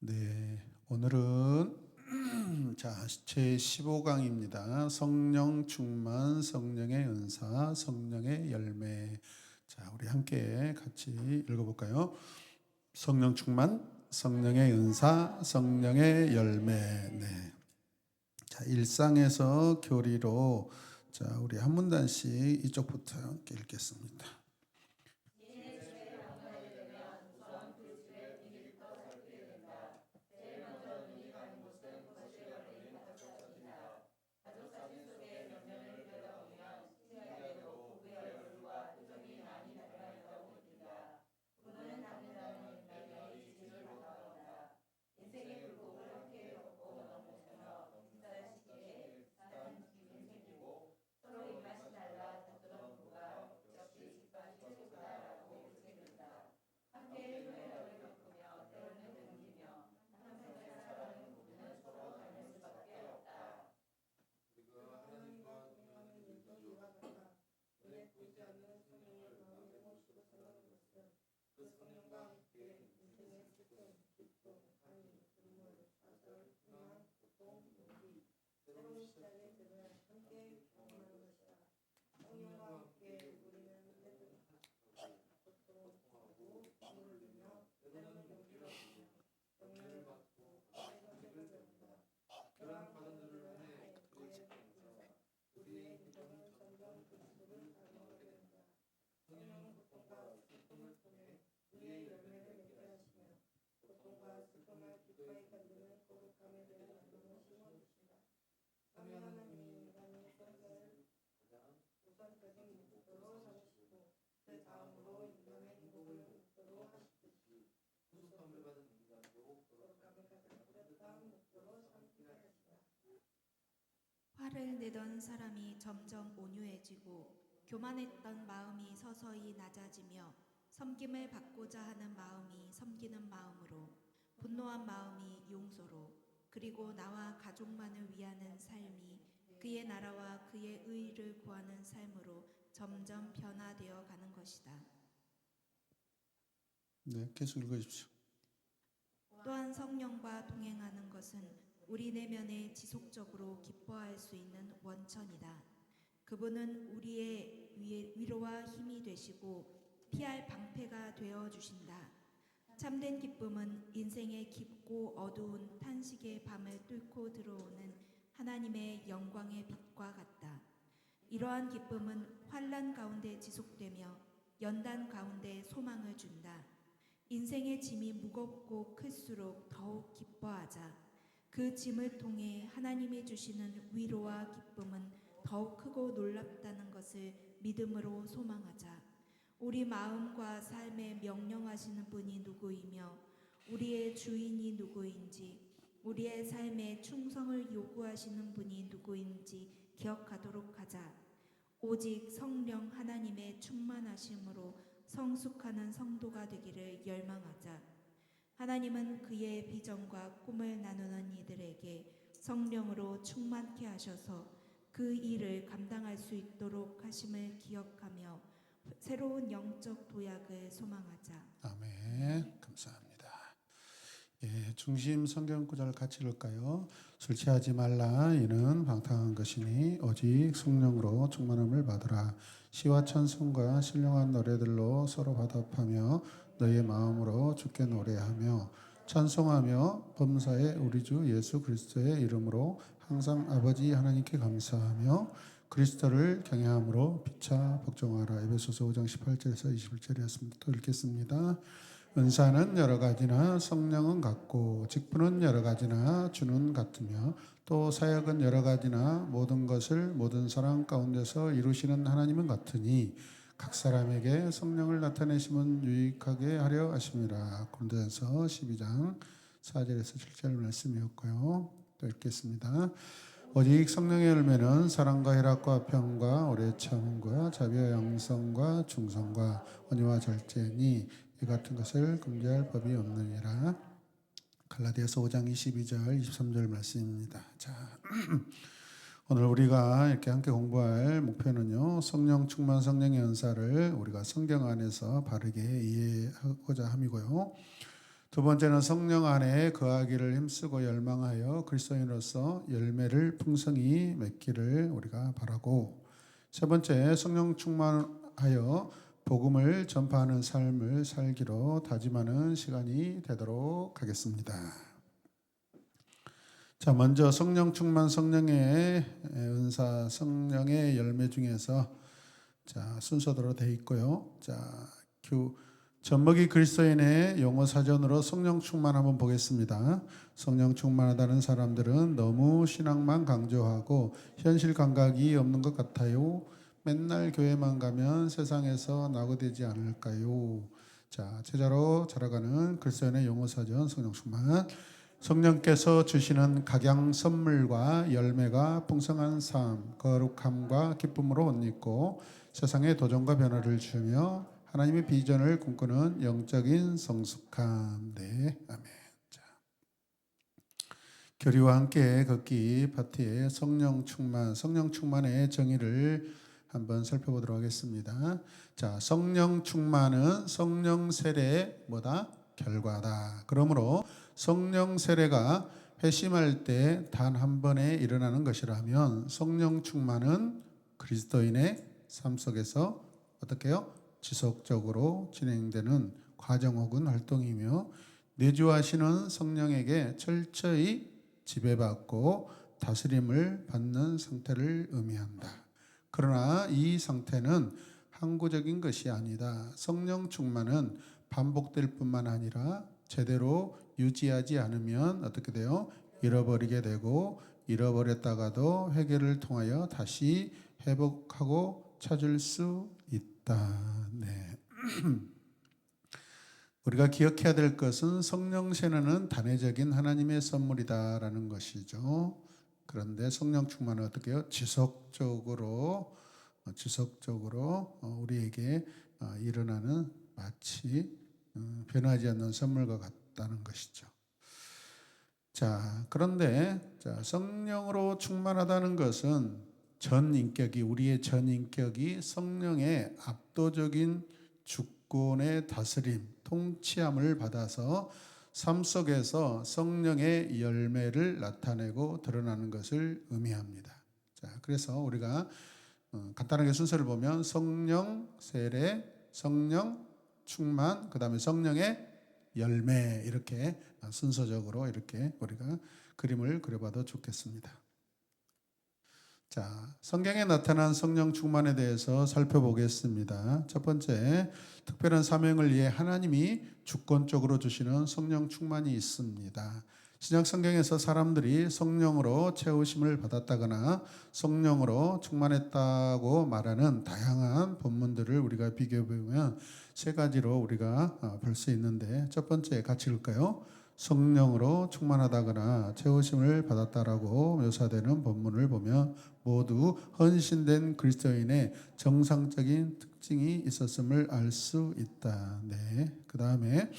네, 오늘은 제 15강입니다. 성령 충만, 성령의 은사, 성령의 열매. 우리 함께 같이 읽어볼까요? 성령 충만, 성령의 은사, 성령의 열매. 네. 일상에서 교리로 우리 한 문단씩 이쪽부터 함께 읽겠습니다. 화를 내던 사람이 점점 온유해지고 교만했던 마음이 서서히 낮아지며 섬김을 받고자 하는 마음이 섬기는 마음으로, 분노한 마음이 용서로, 그리고 나와 가족만을 위하는 삶이 그의 나라와 그의 의를 구하는 삶으로 점점 변화되어 가는 것이다. 네, 계속 읽어주십시오. 또한 성령과 동행하는 것은 우리 내면에 지속적으로 기뻐할 수 있는 원천이다. 그분은 우리의 위로와 힘이 되시고 피할 방패가 되어 주신다. 참된 기쁨은 인생의 깊고 어두운 탄식의 밤을 뚫고 들어오는 하나님의 영광의 빛과 같다. 이러한 기쁨은 환난 가운데 지속되며 연단 가운데 소망을 준다. 인생의 짐이 무겁고 클수록 더욱 기뻐하자. 그 짐을 통해 하나님이 주시는 위로와 기쁨은 더욱 크고 놀랍다는 것을 믿음으로 소망하자. 우리 마음과 삶에 명령하시는 분이 누구이며 우리의 주인이 누구인지, 우리의 삶에 충성을 요구하시는 분이 누구인지 기억하도록 하자. 오직 성령 하나님의 충만하심으로 성숙하는 성도가 되기를 열망하자. 하나님은 그의 비전과 꿈을 나누는 이들에게 성령으로 충만케 하셔서 그 일을 감당할 수 있도록 하심을 기억하며 새로운 영적 도약을 소망하자. 아멘. 감사합니다. 중심 성경 구절을 같이 읽을까요? 술 취하지 말라. 이는 방탕한 것이니 오직 성령으로 충만함을 받으라. 시와 찬송과 신령한 노래들로 서로 화답하며 너의 마음으로 주께 노래하며 찬송하며 범사의 우리 주 예수 그리스도의 이름으로 항상 아버지 하나님께 감사하며 그리스도를 경외함으로 피차 복종하라. 에베소서 5장 18절에서 21절이었습니다. 또 읽겠습니다. 은사는 여러 가지나 성령은 같고 직분은 여러 가지나 주는 같으며 또 사역은 여러 가지나 모든 것을 모든 사람 가운데서 이루시는 하나님은 같으니 각 사람에게 성령을 나타내심은 유익하게 하려 하심이라. 고린도전서 12장 4절에서 7절 말씀이었고요. 또 읽겠습니다. 오직 성령의 열매는 사랑과 희락과 평과 오래 참음과 자비와 양성과 충성과 온유와 절제니 이 같은 것을 금지할 법이 없느니라. 갈라디아서 5장 22절 23절 말씀입니다. 오늘 우리가 이렇게 함께 공부할 목표는요, 성령 충만 성령의 은사를 우리가 성경 안에서 바르게 이해하고자 함이고요. 두 번째는 성령 안에 거하기를 힘쓰고 열망하여 그리스도인으로서 열매를 풍성히 맺기를 우리가 바라고, 세 번째 성령 충만하여 복음을 전파하는 삶을 살기로 다짐하는 시간이 되도록 하겠습니다. 자, 먼저 성령 충만, 성령의 은사, 성령의 열매 중에서 자, 순서대로 돼 있고요. 자, 젖먹이 그리스도인의 용어 사전으로 성령 충만 한번 보겠습니다. 성령 충만하다는 사람들은 너무 신앙만 강조하고 현실 감각이 없는 것 같아요. 맨날 교회만 가면 세상에서 낙오되지 않을까요? 자, 제자로 자라가는 그리스도인의 용어 사전 성령 충만. 성령께서 주시는 각양 선물과 열매가 풍성한 삶, 거룩함과 기쁨으로 옷 입고 세상에 도전과 변화를 주며 하나님의 비전을 꿈꾸는 영적인 성숙함. 네, 아멘. 자, 교리와 함께 걷기 파트의 성령 충만, 성령 충만의 정의를 한번 살펴보도록 하겠습니다. 자, 성령 충만은 성령 세례의 뭐다? 결과다. 그러므로 성령 세례가 회심할 때 단 한 번에 일어나는 것이라면 성령 충만은 그리스도인의 삶 속에서 어떻게 해요? 지속적으로 진행되는 과정 혹은 활동이며 내주하시는 성령에게 철저히 지배받고 다스림을 받는 상태를 의미한다. 그러나 이 상태는 항구적인 것이 아니다. 성령 충만은 반복될 뿐만 아니라 제대로 유지하지 않으면 어떻게 돼요? 잃어버리게 되고 잃어버렸다가도 회개를 통하여 다시 회복하고 찾을 수 있다. 네. 우리가 기억해야 될 것은 성령 세례는 단회적인 하나님의 선물이다라는 것이죠. 그런데 성령 충만은 어떻게 해요? 지속적으로 우리에게 일어나는 마치 변하지 않는 선물과 같다는 것이죠. 자, 그런데 성령으로 충만하다는 것은 우리의 전 인격이 성령의 압도적인 주권의 다스림, 통치함을 받아서 삶 속에서 성령의 열매를 나타내고 드러나는 것을 의미합니다. 자, 그래서 우리가 간단하게 순서를 보면 성령 세례, 성령 충만, 그 다음에 성령의 열매, 이렇게 순서적으로 이렇게 우리가 그림을 그려봐도 좋겠습니다. 자, 성경에 나타난 성령 충만에 대해서 살펴보겠습니다. 첫 번째, 특별한 사명을 위해 하나님이 주권적으로 주시는 성령 충만이 있습니다. 신약 성경에서 사람들이 성령으로 채우심을 받았다거나 성령으로 충만했다고 말하는 다양한 본문들을 우리가 비교해 보면 세 가지로 우리가 볼 수 있는데, 첫 번째 같이 읽을까요? 성령으로 충만하다거나 채우심을 받았다라고 묘사되는 본문을 보면 모두 헌신된 그리스도인의 정상적인 특징이 있었음을 알 수 있다. 네. 그 다음에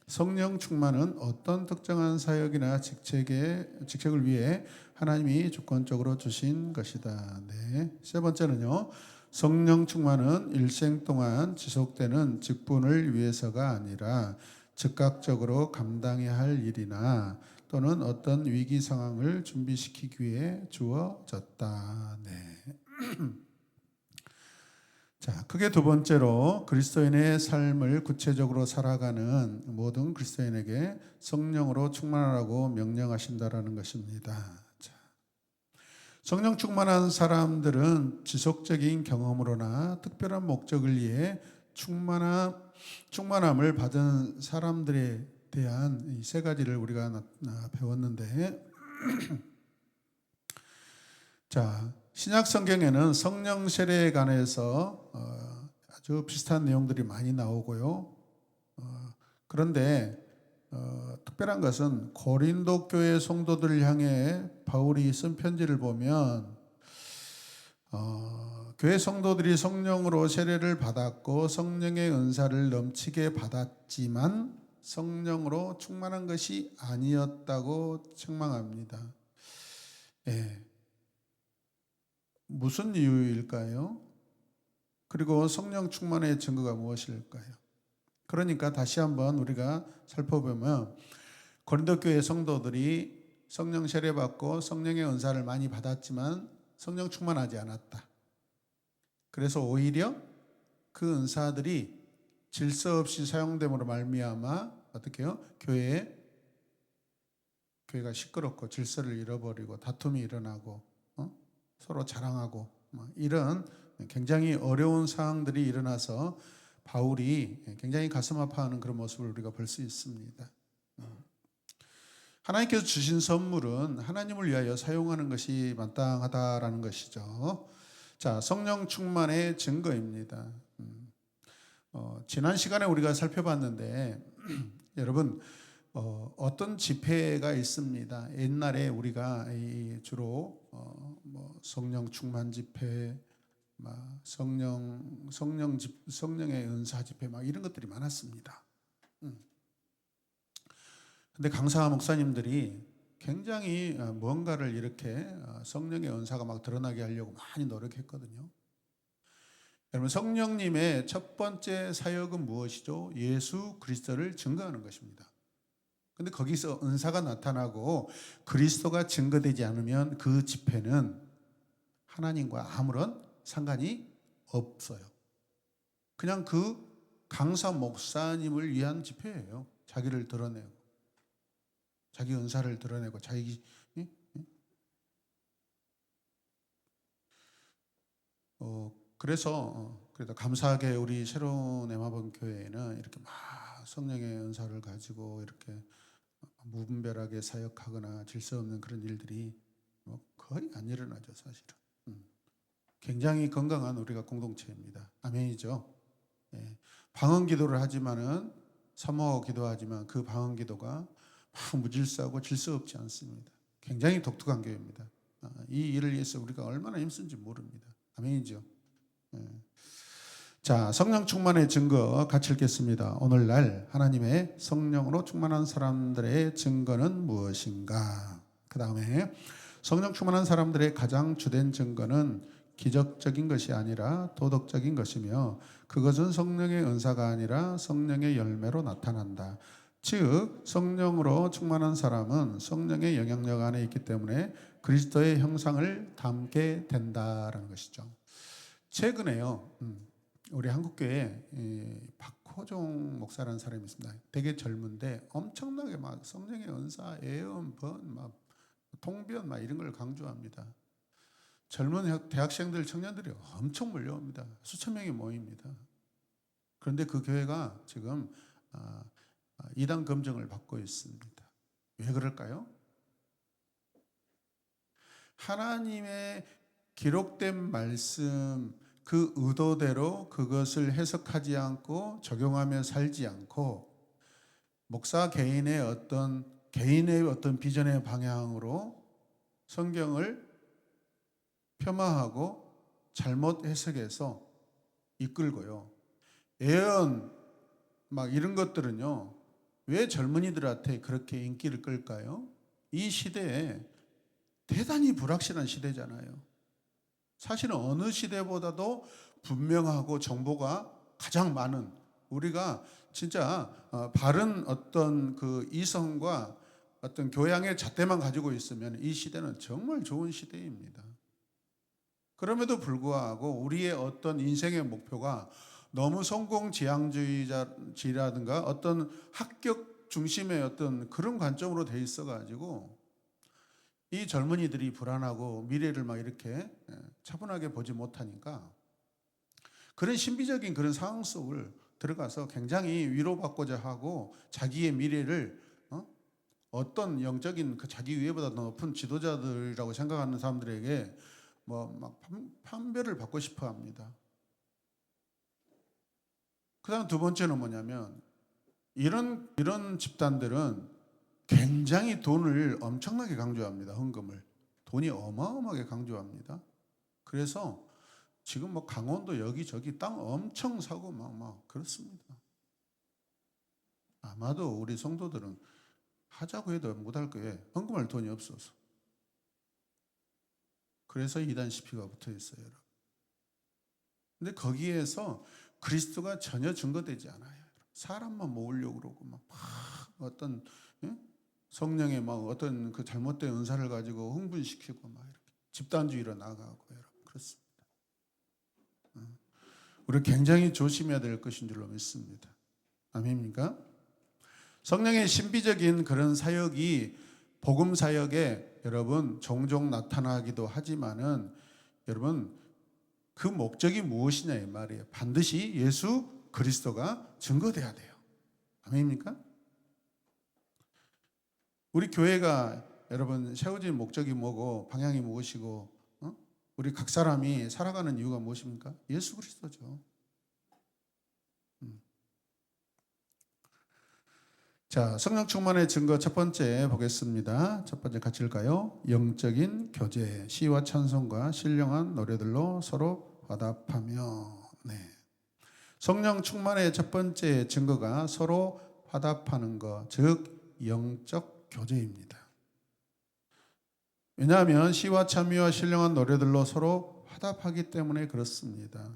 성령 충만은 어떤 특정한 사역이나 직책을 위해 하나님이 주권적으로 주신 것이다. 네. 세 번째는요. 성령 충만은 일생 동안 지속되는 직분을 위해서가 아니라 즉각적으로 감당해야 할 일이나 또는 어떤 위기 상황을 준비시키기 위해 주어졌다. 네. 자, 크게 두 번째로 그리스도인의 삶을 구체적으로 살아가는 모든 그리스도인에게 성령으로 충만하라고 명령하신다라는 것입니다. 자, 성령 충만한 사람들은 지속적인 경험으로나 특별한 목적을 위해 충만함을 받은 사람들에 대한 이 세 가지를 우리가 배웠는데, 자, 신약 성경에는 성령 세례에 관해서 아주 비슷한 내용들이 많이 나오고요. 그런데 특별한 것은 고린도 교회 성도들을 향해 바울이 쓴 편지를 보면 교회 성도들이 성령으로 세례를 받았고 성령의 은사를 넘치게 받았지만 성령으로 충만한 것이 아니었다고 책망합니다. 예. 무슨 이유일까요? 그리고 성령 충만의 증거가 무엇일까요? 그러니까 다시 한번 우리가 살펴보면 고린도 교회 성도들이 성령 세례받고 성령의 은사를 많이 받았지만 성령 충만하지 않았다. 그래서 오히려 그 은사들이 질서 없이 사용됨으로 말미암아 어떻게 해요? 교회가 시끄럽고 질서를 잃어버리고 다툼이 일어나고 서로 자랑하고 이런 굉장히 어려운 상황들이 일어나서 바울이 굉장히 가슴 아파하는 그런 모습을 우리가 볼 수 있습니다. 하나님께서 주신 선물은 하나님을 위하여 사용하는 것이 마땅하다라는 것이죠. 자, 성령 충만의 증거입니다. 지난 시간에 우리가 살펴봤는데 여러분 어떤 집회가 있습니다. 옛날에 우리가 주로 성령 충만 집회, 성령의 은사 집회 이런 것들이 많았습니다. 근데 강사 목사님들이 굉장히 뭔가를 이렇게 성령의 은사가 막 드러나게 하려고 많이 노력했거든요. 여러분, 성령님의 첫 번째 사역은 무엇이죠? 예수 그리스도를 증거하는 것입니다. 근데 거기서 은사가 나타나고 그리스도가 증거되지 않으면 그 집회는 하나님과 아무런 상관이 없어요. 그냥 그 강사 목사님을 위한 집회예요. 자기를 드러내고 자기 은사를 드러내고 그래도 감사하게 우리 새로운 에마본 교회에는 이렇게 막 성령의 은사를 가지고 이렇게 무분별하게 사역하거나 질서 없는 그런 일들이 거의 안 일어나죠, 사실은. 굉장히 건강한 우리가 공동체입니다. 아멘이죠. 예. 방언 기도를 하지만은 사모하고 기도하지만 그 방언 기도가 막 무질서하고 질서 없지 않습니다. 굉장히 독특한 교회입니다. 이 일을 위해서 우리가 얼마나 힘쓴지 모릅니다. 아멘이죠. 예. 자, 성령 충만의 증거 같이 읽겠습니다. 오늘날 하나님의 성령으로 충만한 사람들의 증거는 무엇인가? 그 다음에 성령 충만한 사람들의 가장 주된 증거는 기적적인 것이 아니라 도덕적인 것이며 그것은 성령의 은사가 아니라 성령의 열매로 나타난다. 즉 성령으로 충만한 사람은 성령의 영향력 안에 있기 때문에 그리스도의 형상을 담게 된다라는 것이죠. 최근에요, 우리 한국교회에 박호종 목사라는 사람이 있습니다. 되게 젊은데 엄청나게 막 성령의 은사, 예언, 번, 통변 이런 걸 강조합니다. 젊은 대학생들, 청년들이 엄청 몰려옵니다. 수천 명이 모입니다. 그런데 그 교회가 지금 이단 검증을 받고 있습니다. 왜 그럴까요? 하나님의 기록된 말씀 그 의도대로 그것을 해석하지 않고 적용하며 살지 않고 목사 개인의 어떤 비전의 방향으로 성경을 폄하하고 잘못 해석해서 이끌고요. 예언 이런 것들은요. 왜 젊은이들한테 그렇게 인기를 끌까요? 이 시대에 대단히 불확실한 시대잖아요. 사실은 어느 시대보다도 분명하고 정보가 가장 많은 우리가 진짜 바른 어떤 그 이성과 어떤 교양의 잣대만 가지고 있으면 이 시대는 정말 좋은 시대입니다. 그럼에도 불구하고 우리의 어떤 인생의 목표가 너무 성공지향주의라든가 어떤 합격 중심의 어떤 그런 관점으로 돼 있어가지고 이 젊은이들이 불안하고 미래를 이렇게 차분하게 보지 못하니까 그런 신비적인 그런 상황 속을 들어가서 굉장히 위로받고자 하고 자기의 미래를 어떤 영적인 그 자기 위에보다 높은 지도자들이라고 생각하는 사람들에게 판별을 받고 싶어 합니다. 그 다음 두 번째는 뭐냐면 이런 집단들은 굉장히 돈을 엄청나게 강조합니다. 헌금을. 돈이 어마어마하게 강조합니다. 그래서 지금 강원도 여기저기 땅 엄청 사고 그렇습니다. 아마도 우리 성도들은 하자고 해도 못할 거예요. 헌금할 돈이 없어서. 그래서 이단 시피가 붙어 있어요, 여러분. 근데 거기에서 그리스도가 전혀 증거되지 않아요. 사람만 모으려고 그러고 막 어떤 성령의 막 어떤 그 잘못된 은사를 가지고 흥분시키고 막 이렇게 집단주의로 나가고 여러분 그렇습니다. 우리 굉장히 조심해야 될 것인 줄로 믿습니다. 아멘입니까? 성령의 신비적인 그런 사역이 복음 사역에 여러분 종종 나타나기도 하지만은 여러분 그 목적이 무엇이냐 이 말이에요. 반드시 예수 그리스도가 증거돼야 돼요. 아멘입니까? 우리 교회가 여러분 세워진 목적이 뭐고 방향이 무엇이고 우리 각 사람이 살아가는 이유가 무엇입니까? 예수 그리스도죠. 자, 성령 충만의 증거 첫 번째 보겠습니다. 첫 번째 같이 읽을까요? 영적인 교제, 시와 찬송과 신령한 노래들로 서로 화답하며. 네. 성령 충만의 첫 번째 증거가 서로 화답하는 것, 즉 영적 교제입니다. 왜냐하면 시와 찬미와 신령한 노래들로 서로 화답하기 때문에 그렇습니다.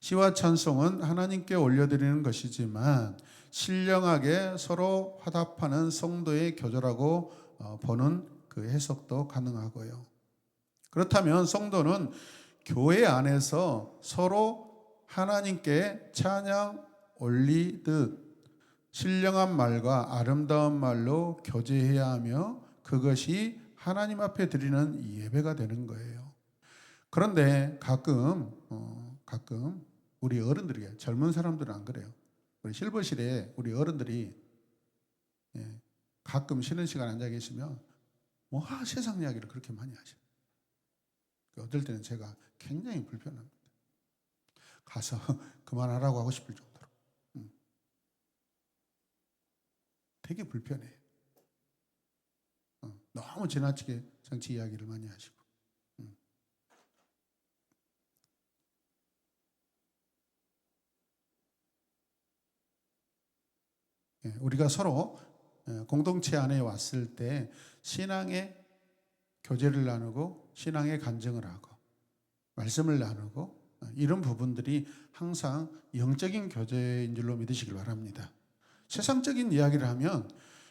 시와 찬송은 하나님께 올려드리는 것이지만 신령하게 서로 화답하는 성도의 교제라고 보는 그 해석도 가능하고요. 그렇다면 성도는 교회 안에서 서로 하나님께 찬양 올리듯 신령한 말과 아름다운 말로 교제해야 하며 그것이 하나님 앞에 드리는 예배가 되는 거예요. 그런데 가끔 우리 어른들이 젊은 사람들은 안 그래요. 우리 실버실에 우리 어른들이 가끔 쉬는 시간 앉아 계시면 뭐 세상 이야기를 그렇게 많이 하셔요. 어떨 때는 제가 굉장히 불편합니다. 가서 그만하라고 하고 싶을 정도로 되게 불편해요. 너무 지나치게 정치 이야기를 많이 하시고 우리가 서로 공동체 안에 왔을 때 신앙의 교제를 나누고 신앙의 간증을 하고 말씀을 나누고 이런 부분들이 항상 영적인 교제인 줄로 믿으시길 바랍니다. 세상적인 이야기를 하면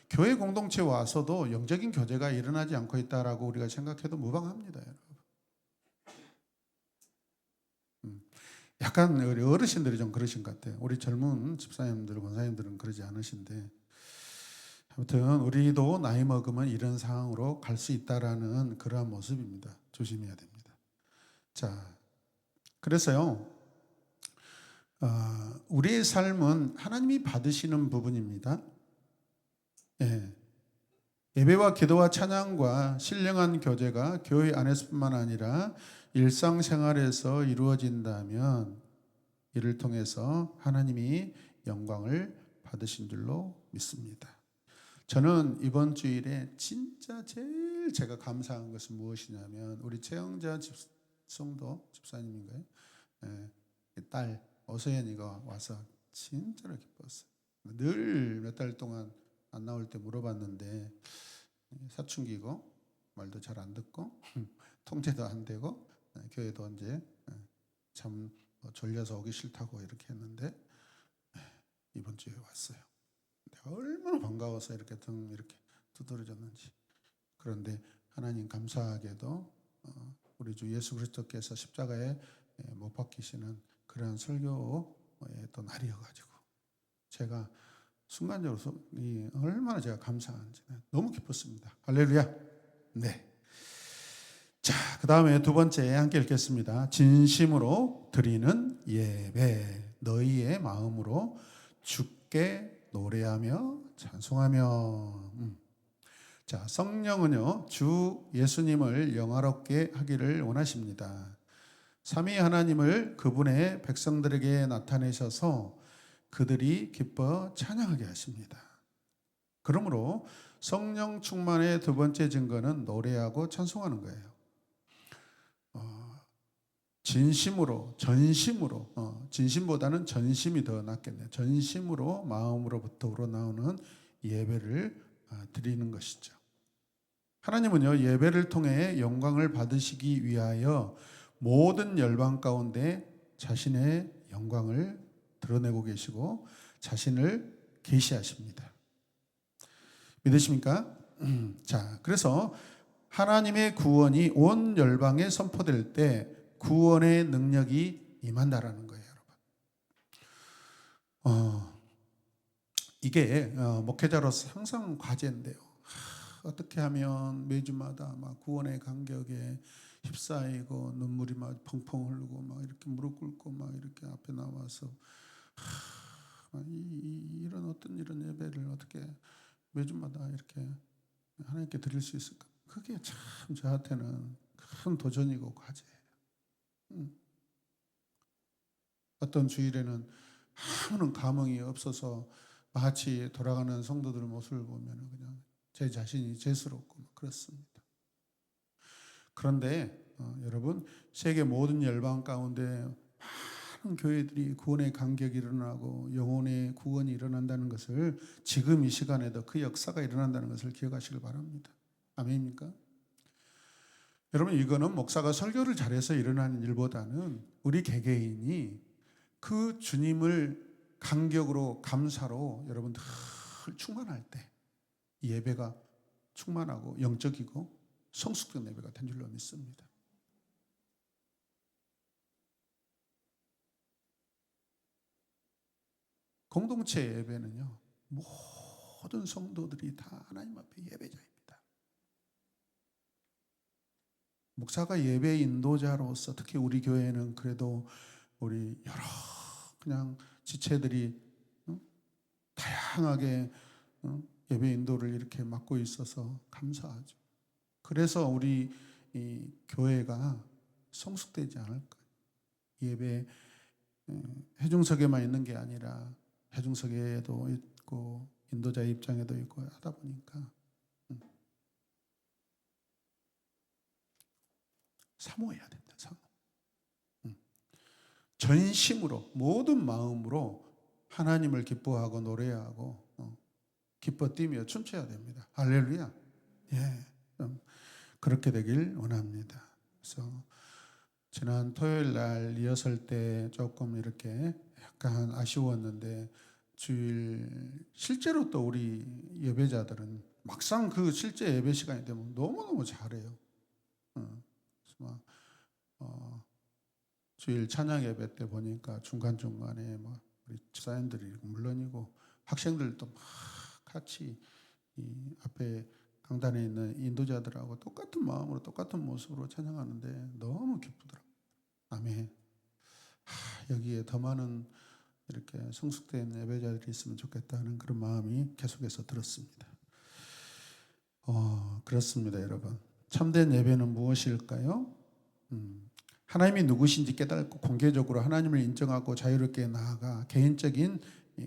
교회 공동체에 와서도 영적인 교제가 일어나지 않고 있다라고 우리가 생각해도 무방합니다. 여러분. 약간 우리 어르신들이 좀 그러신 것 같아요. 우리 젊은 집사님들, 권사님들은 그러지 않으신데 아무튼 우리도 나이 먹으면 이런 상황으로 갈 수 있다라는 그러한 모습입니다. 조심해야 됩니다. 자, 그래서요 우리의 삶은 하나님이 받으시는 부분입니다. 예배와 기도와 찬양과 신령한 교제가 교회 안에서뿐만 아니라 일상생활에서 이루어진다면 이를 통해서 하나님이 영광을 받으신 줄로 믿습니다. 저는 이번 주일에 진짜 제일 제가 감사한 것은 무엇이냐면 우리 최영자 성도 집사님인가요? 딸 오서연이가 와서 진짜로 기뻤어요. 늘 몇 달 동안 안 나올 때 물어봤는데 사춘기고 말도 잘 안 듣고 통제도 안 되고 교회도 이제 참 졸려서 오기 싫다고 이렇게 했는데 이번 주에 왔어요. 얼마나 반가워서 이렇게 등 이렇게 두드려졌는지. 그런데 하나님 감사하게도 우리 주 예수 그리스도께서 십자가에 못 박히시는 그런 설교의 또 날이어가지고 제가 순간적으로 얼마나 제가 감사한지 너무 기뻤습니다. 할렐루야. 네. 자, 그 다음에 두 번째 함께 읽겠습니다. 진심으로 드리는 예배, 너희의 마음으로 주께 노래하며 찬송하며. 자, 성령은요 주 예수님을 영화롭게 하기를 원하십니다. 삼위 하나님을 그분의 백성들에게 나타내셔서 그들이 기뻐 찬양하게 하십니다. 그러므로 성령 충만의 두 번째 증거는 노래하고 찬송하는 거예요. 진심으로, 전심으로, 진심보다는 전심이 더 낫겠네요. 전심으로 마음으로부터 우러나오는 예배를 드리는 것이죠. 하나님은요 예배를 통해 영광을 받으시기 위하여 모든 열방 가운데 자신의 영광을 드러내고 계시고 자신을 계시하십니다. 믿으십니까? 자, 그래서 하나님의 구원이 온 열방에 선포될 때 구원의 능력이 임한다라는 거예요, 여러분. 이게 목회자로서 항상 과제인데요. 어떻게 하면 매주마다 막 구원의 간격에 휩싸이고 눈물이 막 펑펑 흐르고 막 이렇게 무릎 꿇고 막 이렇게 앞에 나와서 이런 어떤 이런 예배를 어떻게 매주마다 이렇게 하나님께 드릴 수 있을까? 그게 참 저한테는 큰 도전이고 과제예요. 어떤 주일에는 아무런 감흥이 없어서 마치 돌아가는 성도들 모습을 보면 그냥 제 자신이 죄스럽고 그렇습니다. 그런데 여러분, 세계 모든 열방 가운데 많은 교회들이 구원의 간격이 일어나고 영혼의 구원이 일어난다는 것을, 지금 이 시간에도 그 역사가 일어난다는 것을 기억하시길 바랍니다. 아멘입니까? 여러분, 이거는 목사가 설교를 잘해서 일어나는 일보다는 우리 개개인이 그 주님을 간격으로 감사로 여러분 늘 충만할 때 예배가 충만하고 영적이고 성숙된 예배가 된 줄로 믿습니다. 공동체 예배는요, 모든 성도들이 다 하나님 앞에 예배자입니다. 목사가 예배 인도자로서 특히 우리 교회는 그래도 우리 여러 그냥 지체들이 다양하게 예배 인도를 이렇게 맡고 있어서 감사하죠. 그래서 우리 이 교회가 성숙되지 않을까. 예배 회중석에만 있는 게 아니라 회중석에도 있고 인도자 입장에도 있고 하다 보니까 사모해야 된다. 사모. 전심으로 모든 마음으로 하나님을 기뻐하고 노래하고 기뻐 뛰며 춤춰야 됩니다. 할렐루야. 예, 그렇게 되길 원합니다. 그래서 지난 토요일 날 리허설 때 조금 이렇게 약간 아쉬웠는데 주일 실제로 또 우리 예배자들은 막상 그 실제 예배 시간이 되면 너무너무 잘해요. 그래서 막 주일 찬양 예배 때 보니까 중간중간에 막 우리 집사님들이 물론이고 학생들도 막 같이 이 앞에 강단에 있는 인도자들하고 똑같은 마음으로 똑같은 모습으로 찬양하는데 너무 기쁘더라고요. 아멘. 여기에 더 많은 이렇게 성숙된 예배자들이 있으면 좋겠다는 그런 마음이 계속해서 들었습니다. 그렇습니다, 여러분. 참된 예배는 무엇일까요? 하나님이 누구신지 깨닫고 공개적으로 하나님을 인정하고 자유롭게 나아가 개인적인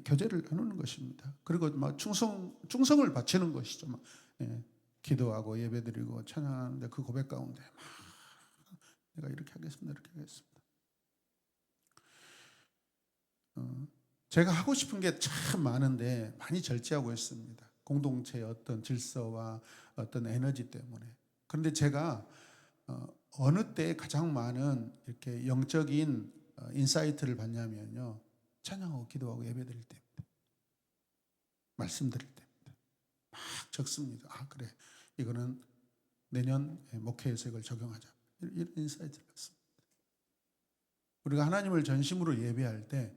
교제를 나누는 것입니다. 그리고 막 충성을 바치는 것이죠. 막, 기도하고 예배드리고 찬양하는데 그 고백 가운데 막 내가 이렇게 하겠습니다, 이렇게 하겠습니다. 제가 하고 싶은 게 참 많은데 많이 절제하고 있습니다. 공동체의 어떤 질서와 어떤 에너지 때문에. 그런데 제가 어느 때 가장 많은 이렇게 영적인 인사이트를 받냐면요, 찬양하고 기도하고 예배드릴 때입니다. 말씀드릴 때입니다. 막 적습니다. 그래, 이거는 내년 목회에서 이걸 적용하자. 이런 인사이트를 받습니다. 우리가 하나님을 전심으로 예배할 때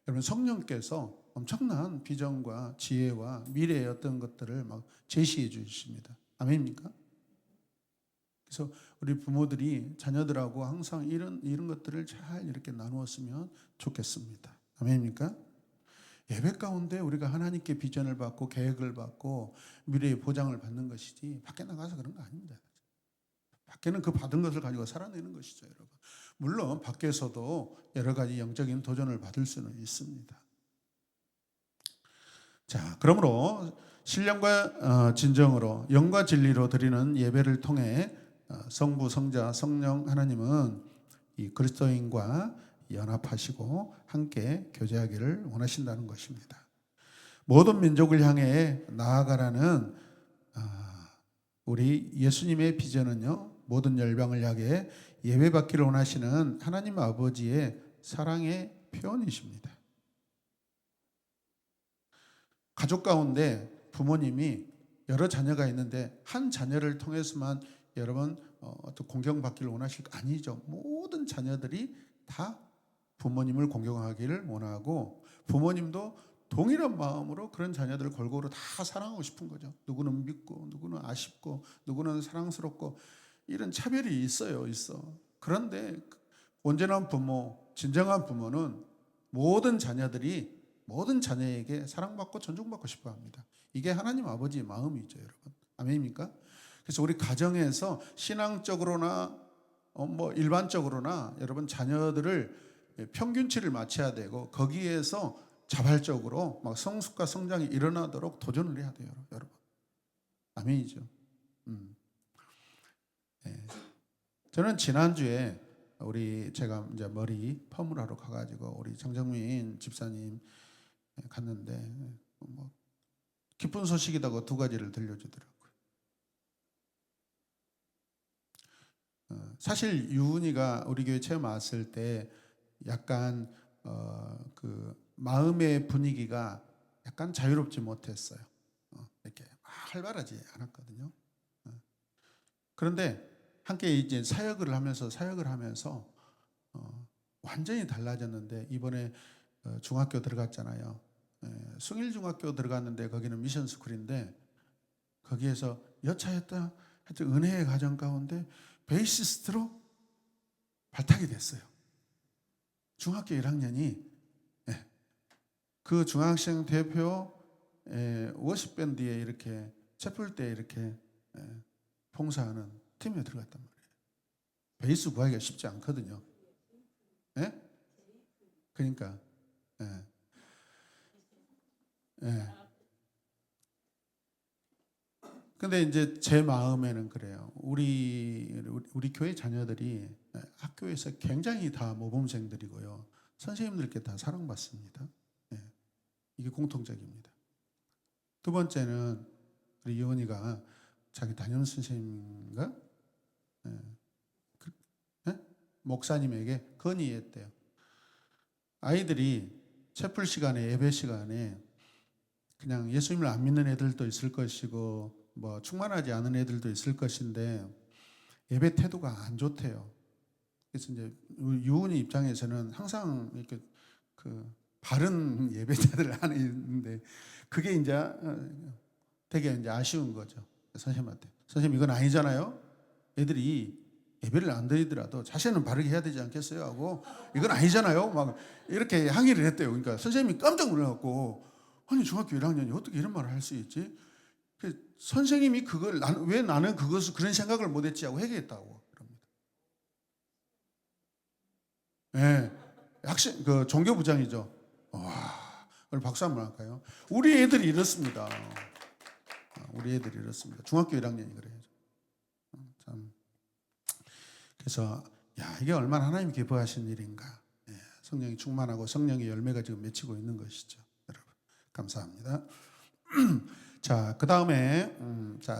여러분 성령께서 엄청난 비전과 지혜와 미래의 어떤 것들을 막 제시해 주십니다. 아멘입니까? 그래서 우리 부모들이 자녀들하고 항상 이런 것들을 잘 이렇게 나누었으면 좋겠습니다. 아멘입니까? 예배 가운데 우리가 하나님께 비전을 받고 계획을 받고 미래의 보장을 받는 것이지 밖에 나가서 그런 거 아닙니다. 밖에는 그 받은 것을 가지고 살아내는 것이죠, 여러분. 물론 밖에서도 여러 가지 영적인 도전을 받을 수는 있습니다. 자, 그러므로 신령과 진정으로 영과 진리로 드리는 예배를 통해 성부, 성자, 성령 하나님은 이 그리스도인과 연합하시고 함께 교제하기를 원하신다는 것입니다. 모든 민족을 향해 나아가라는 우리 예수님의 비전은요, 모든 열방을 향해 예배받기를 원하시는 하나님 아버지의 사랑의 표현이십니다. 가족 가운데 부모님이 여러 자녀가 있는데 한 자녀를 통해서만 여러분 어떤 공경받기를 원하실 거 아니죠. 모든 자녀들이 다 부모님을 공경하기를 원하고 부모님도 동일한 마음으로 그런 자녀들을 골고루 다 사랑하고 싶은 거죠. 누구는 믿고 누구는 아쉽고 누구는 사랑스럽고 이런 차별이 있어요. 그런데 온전한 부모, 진정한 부모는 모든 자녀에게 사랑받고 존중받고 싶어 합니다. 이게 하나님 아버지의 마음이죠, 여러분. 아멘입니까? 그래서 우리 가정에서 신앙적으로나 일반적으로나 여러분 자녀들을 평균치를 맞춰야 되고 거기에서 자발적으로 막 성숙과 성장이 일어나도록 도전을 해야 돼요, 여러분. 아멘이죠. 네. 저는 지난주에 제가 이제 머리 펌을 하러 가가지고 우리 정정민 집사님 갔는데 뭐 기쁜 소식이다고 두 가지를 들려주더라고요. 사실 유은이가 우리 교회 처음 왔을 때 약간 그 마음의 분위기가 약간 자유롭지 못했어요. 이렇게 활발하지 않았거든요. 그런데 함께 이제 사역을 하면서 완전히 달라졌는데 이번에 중학교 들어갔잖아요. 숭일중학교 들어갔는데 거기는 미션 스쿨인데 거기에서 여차했다 하여튼 은혜의 가정 가운데 베이시스트로 발탁이 됐어요. 중학교 1학년이 그 중학생 대표 워십밴드에 이렇게 채플 때 이렇게 봉사하는 팀에 들어갔단 말이에요. 베이스 구하기가 쉽지 않거든요. 예? 그러니까 근데 이제 제 마음에는 그래요. 우리 교회 자녀들이 학교에서 굉장히 다 모범생들이고요. 선생님들께 다 사랑받습니다. 이게 공통적입니다. 두 번째는 우리 예원이가 자기 담임 선생님인가? 목사님에게 건의했대요. 아이들이 채플 시간에 예배 시간에 그냥 예수님을 안 믿는 애들도 있을 것이고 뭐 충만하지 않은 애들도 있을 것인데 예배 태도가 안 좋대요. 그래서 이제 유은이 입장에서는 항상 이렇게 그 바른 예배자들을 안에 있는데 그게 이제 되게 이제 아쉬운 거죠. 선생님한테 선생님 이건 아니잖아요. 애들이 예배를 안 드리더라도 자세는 바르게 해야 되지 않겠어요? 하고 이건 아니잖아요. 막 이렇게 항의를 했대요. 그러니까 선생님이 깜짝 놀라갖고 아니 중학교 1학년이 어떻게 이런 말을 할 수 있지? 선생님이 왜 나는 그런 생각을 못했지 하고 회개했다고 그럽니다. 네, 그 종교부장이죠. 와, 오늘 박수 한번 할까요? 우리 애들이 이렇습니다. 중학교 1학년이 그래요. 참. 그래서 이게 얼마나 하나님 기뻐하신 일인가. 성령이 충만하고 성령의 열매가 지금 맺히고 있는 것이죠. 여러분 감사합니다. 자, 그 다음에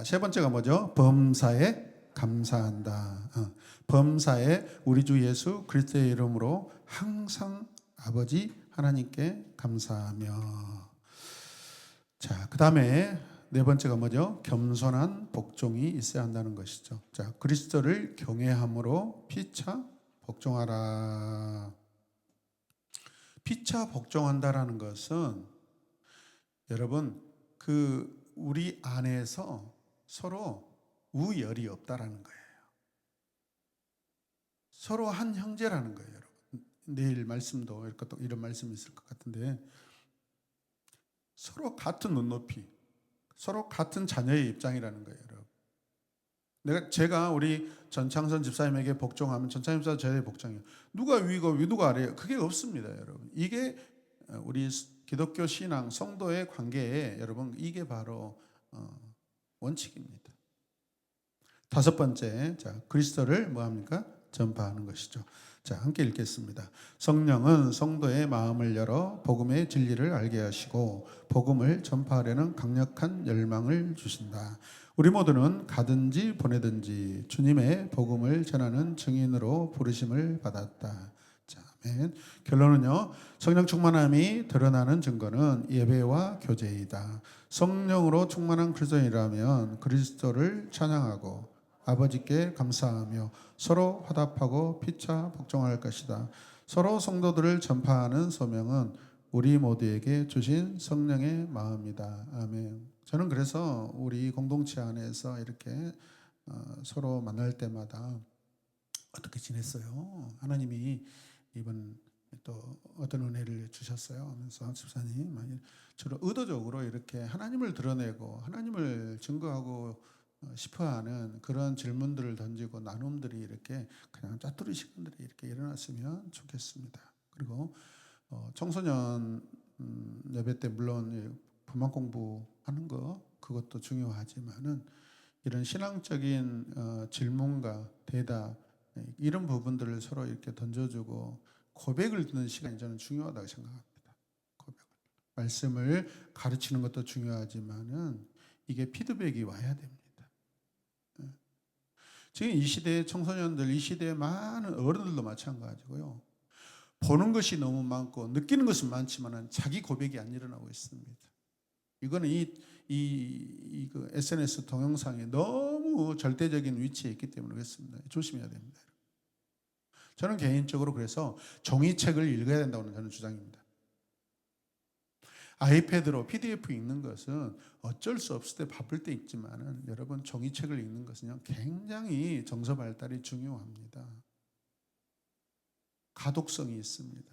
세 번째가 뭐죠? 범사에 감사한다. 범사에 우리 주 예수 그리스도의 이름으로 항상 아버지 하나님께 감사하며. 자, 그 다음에 네 번째가 뭐죠? 겸손한 복종이 있어야 한다는 것이죠. 자, 그리스도를 경외함으로 피차 복종하라. 피차 복종한다라는 것은 여러분 우리 안에서 서로 우열이 없다라는 거예요. 서로 한 형제라는 거예요, 여러분. 내일 말씀도 이런 말씀이 있을 것 같은데 서로 같은 눈높이, 서로 같은 자녀의 입장이라는 거예요, 여러분. 제가 우리 전창선 집사님에게 복종하면 전창선 집사 저에게 복종해요. 누가 위고 누가 아래요? 그게 없습니다, 여러분. 이게 우리 기독교 신앙 성도의 관계에 여러분 이게 바로 원칙입니다. 다섯 번째, 자 그리스도를 뭐합니까? 전파하는 것이죠. 자 함께 읽겠습니다. 성령은 성도의 마음을 열어 복음의 진리를 알게 하시고 복음을 전파하려는 강력한 열망을 주신다. 우리 모두는 가든지 보내든지 주님의 복음을 전하는 증인으로 부르심을 받았다. 자, 아멘. 결론은요. 성령 충만함이 드러나는 증거는 예배와 교제이다. 성령으로 충만한 그리스도인이라면 그리스도를 찬양하고 아버지께 감사하며 서로 화답하고 피차 복종할 것이다. 서로 성도들을 전파하는 소명은 우리 모두에게 주신 성령의 마음이다. 아멘. 저는 그래서 우리 공동체 안에서 이렇게 서로 만날 때마다 어떻게 지냈어요? 하나님이 이번 또 어떤 은혜를 주셨어요 하면서 집사님 주로 의도적으로 이렇게 하나님을 드러내고 하나님을 증거하고 싶어하는 그런 질문들을 던지고 나눔들이 이렇게 그냥 짜투리 시간들이 이렇게 일어났으면 좋겠습니다. 그리고 청소년 예배 때 물론 부만 공부하는 거 그것도 중요하지만은 이런 신앙적인 질문과 대답 이런 부분들을 서로 이렇게 던져주고 고백을 듣는 시간이 저는 중요하다고 생각합니다. 고백을. 말씀을 가르치는 것도 중요하지만은 이게 피드백이 와야 됩니다. 지금 이 시대의 청소년들, 이 시대의 많은 어른들도 마찬가지고요. 보는 것이 너무 많고 느끼는 것은 많지만은 자기 고백이 안 일어나고 있습니다. 이거는 그 SNS 동영상이 너무 절대적인 위치에 있기 때문에 그렇습니다. 조심해야 됩니다. 저는 개인적으로 그래서 종이책을 읽어야 된다고 저는 주장입니다. 아이패드로 PDF 읽는 것은 어쩔 수 없을 때 바쁠 때 있지만은 여러분 종이책을 읽는 것은요 굉장히 정서 발달이 중요합니다. 가독성이 있습니다.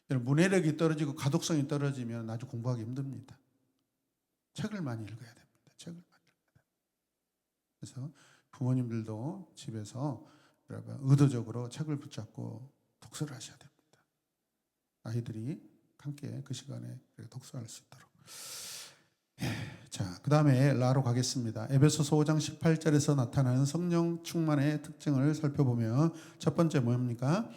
문해력이 떨어지고 가독성이 떨어지면 아주 공부하기 힘듭니다. 책을 많이 읽어야 됩니다. 책을 많이 읽어야 됩니다. 그래서 부모님들도 집에서 여러분 의도적으로 책을 붙잡고 독서를 하셔야 됩니다. 아이들이 함께 그 시간에 독서할 수 있도록. 자, 그 다음에 라로 가겠습니다. 에베소서 5장 18절에서 나타나는 성령 충만의 특징을 살펴보면 첫 번째 뭡니까?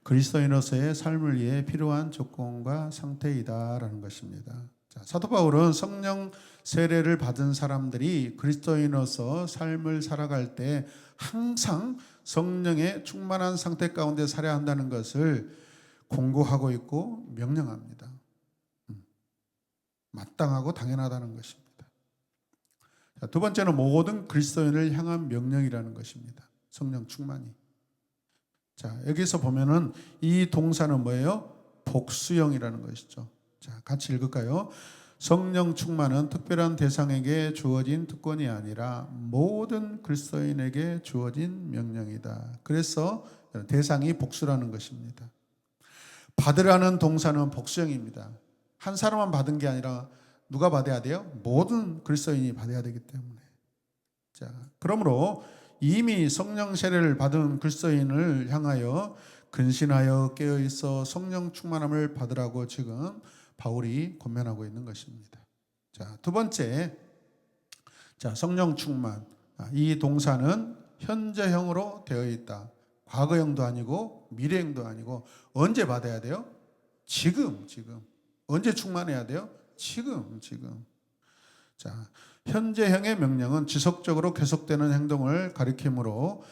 그리스도인으로서의 삶을 위해 필요한 조건과 상태이다라는 것입니다. 자, 사도 바울은 성령 세례를 받은 사람들이 그리스도인으로서 삶을 살아갈 때 항상 성령의 충만한 상태 가운데 살아야 한다는 것을 공고하고 있고 명령합니다. 마땅하고 당연하다는 것입니다. 자, 두 번째는 모든 그리스도인을 향한 명령이라는 것입니다. 성령 충만이. 자, 여기서 보면은 이 동사는 뭐예요? 복수형이라는 것이죠. 자, 같이 읽을까요? 성령 충만은 특별한 대상에게 주어진 특권이 아니라 모든 그리스도인에게 주어진 명령이다. 그래서 대상이 복수라는 것입니다. 받으라는 동사는 복수형입니다. 한 사람만 받은 게 아니라 누가 받아야 돼요? 모든 그리스도인이 받아야 되기 때문에. 자, 그러므로 이미 성령 세례를 받은 그리스도인을 향하여 근신하여 깨어있어 성령 충만함을 받으라고 지금 바울이 권면하고 있는 것입니다. 자, 두 번째, 자, 성령 충만. 이 동사는 현재형으로 되어 있다. 과거형도 아니고 미래형도 아니고 언제 받아야 돼요? 지금. 언제 충만해야 돼요? 지금. 자, 현재형의 명령은 지속적으로 계속되는 행동을 가리키므로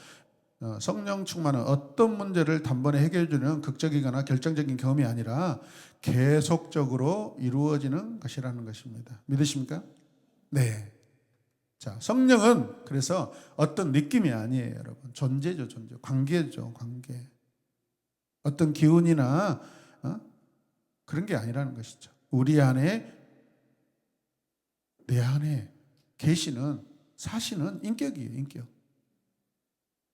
성령 충만은 어떤 문제를 단번에 해결해 주는 극적이거나 결정적인 경험이 아니라 계속적으로 이루어지는 것이라는 것입니다. 믿으십니까? 네. 자, 성령은 그래서 어떤 느낌이 아니에요, 여러분. 존재죠, 존재. 관계죠, 관계. 어떤 기운이나 그런 게 아니라는 것이죠. 우리 안에, 내 안에 계시는 사시는 인격이에요, 인격.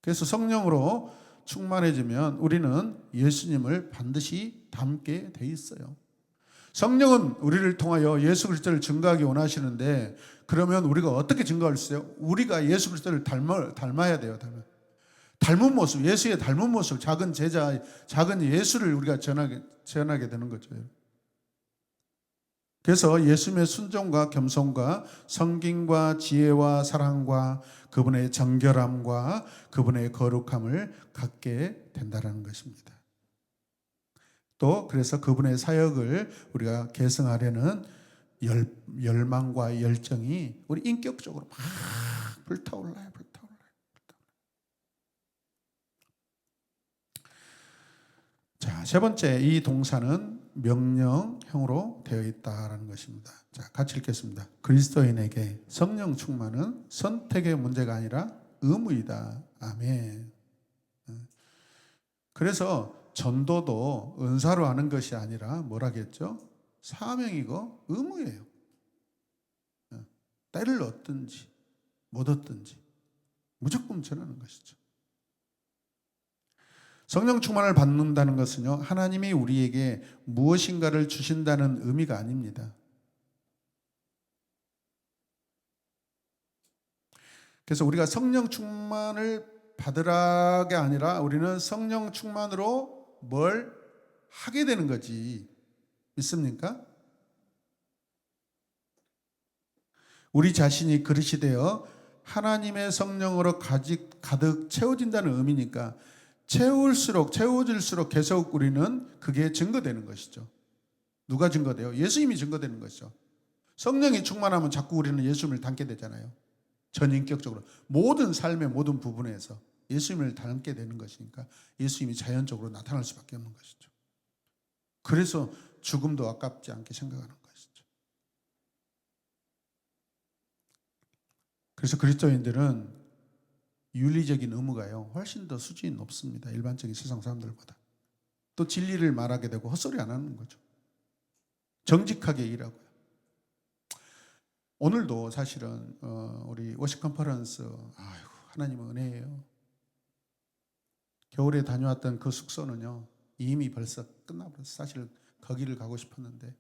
그래서 성령으로 충만해지면 우리는 예수님을 반드시 닮게 돼 있어요. 성령은 우리를 통하여 예수 그리스도를 증거하기 원하시는데 그러면 우리가 어떻게 증거할 수 있어요? 우리가 예수 그리스도를 닮아야 돼요. 닮은 모습, 예수의 닮은 모습, 작은 제자, 작은 예수를 우리가 전하게 되는 거죠. 그래서 예수님의 순종과 겸손과 성김과 지혜와 사랑과 그분의 정결함과 그분의 거룩함을 갖게 된다는 것입니다. 또 그래서 그분의 사역을 우리가 계승하려는 열망과 열정이 우리 인격적으로 막 불타올라요. 자, 세 번째, 이 동사는 명령형으로 되어 있다라는 것입니다. 자, 같이 읽겠습니다. 그리스도인에게 성령 충만은 선택의 문제가 아니라 의무이다. 아멘. 그래서 전도도 은사로 하는 것이 아니라 뭐라겠죠? 사명이고 의무예요. 때를 얻든지 못 얻든지 무조건 전하는 것이죠. 성령 충만을 받는다는 것은요, 하나님이 우리에게 무엇인가를 주신다는 의미가 아닙니다. 그래서 우리가 성령 충만을 받으라가 아니라 우리는 성령 충만으로 뭘 하게 되는 거지. 믿습니까? 우리 자신이 그릇이 되어 하나님의 성령으로 가득 채워진다는 의미니까 채워질수록 계속 우리는 그게 증거되는 것이죠. 누가 증거돼요? 예수님이 증거되는 것이죠. 성령이 충만하면 자꾸 우리는 예수님을 닮게 되잖아요. 전인격적으로 모든 삶의 모든 부분에서 예수님을 닮게 되는 것이니까 예수님이 자연적으로 나타날 수밖에 없는 것이죠. 그래서 죽음도 아깝지 않게 생각하는 것이죠. 그래서 그리스도인들은 윤리적인 의무가요 훨씬 더 수준이 높습니다. 일반적인 세상 사람들보다. 또 진리를 말하게 되고 헛소리 안 하는 거죠. 정직하게 일하고요. 오늘도 사실은 우리 워십 컨퍼런스, 아이고 하나님의 은혜예요. 겨울에 다녀왔던 그 숙소는요 이미 벌써 끝나버렸어요. 사실 거기를 가고 싶었는데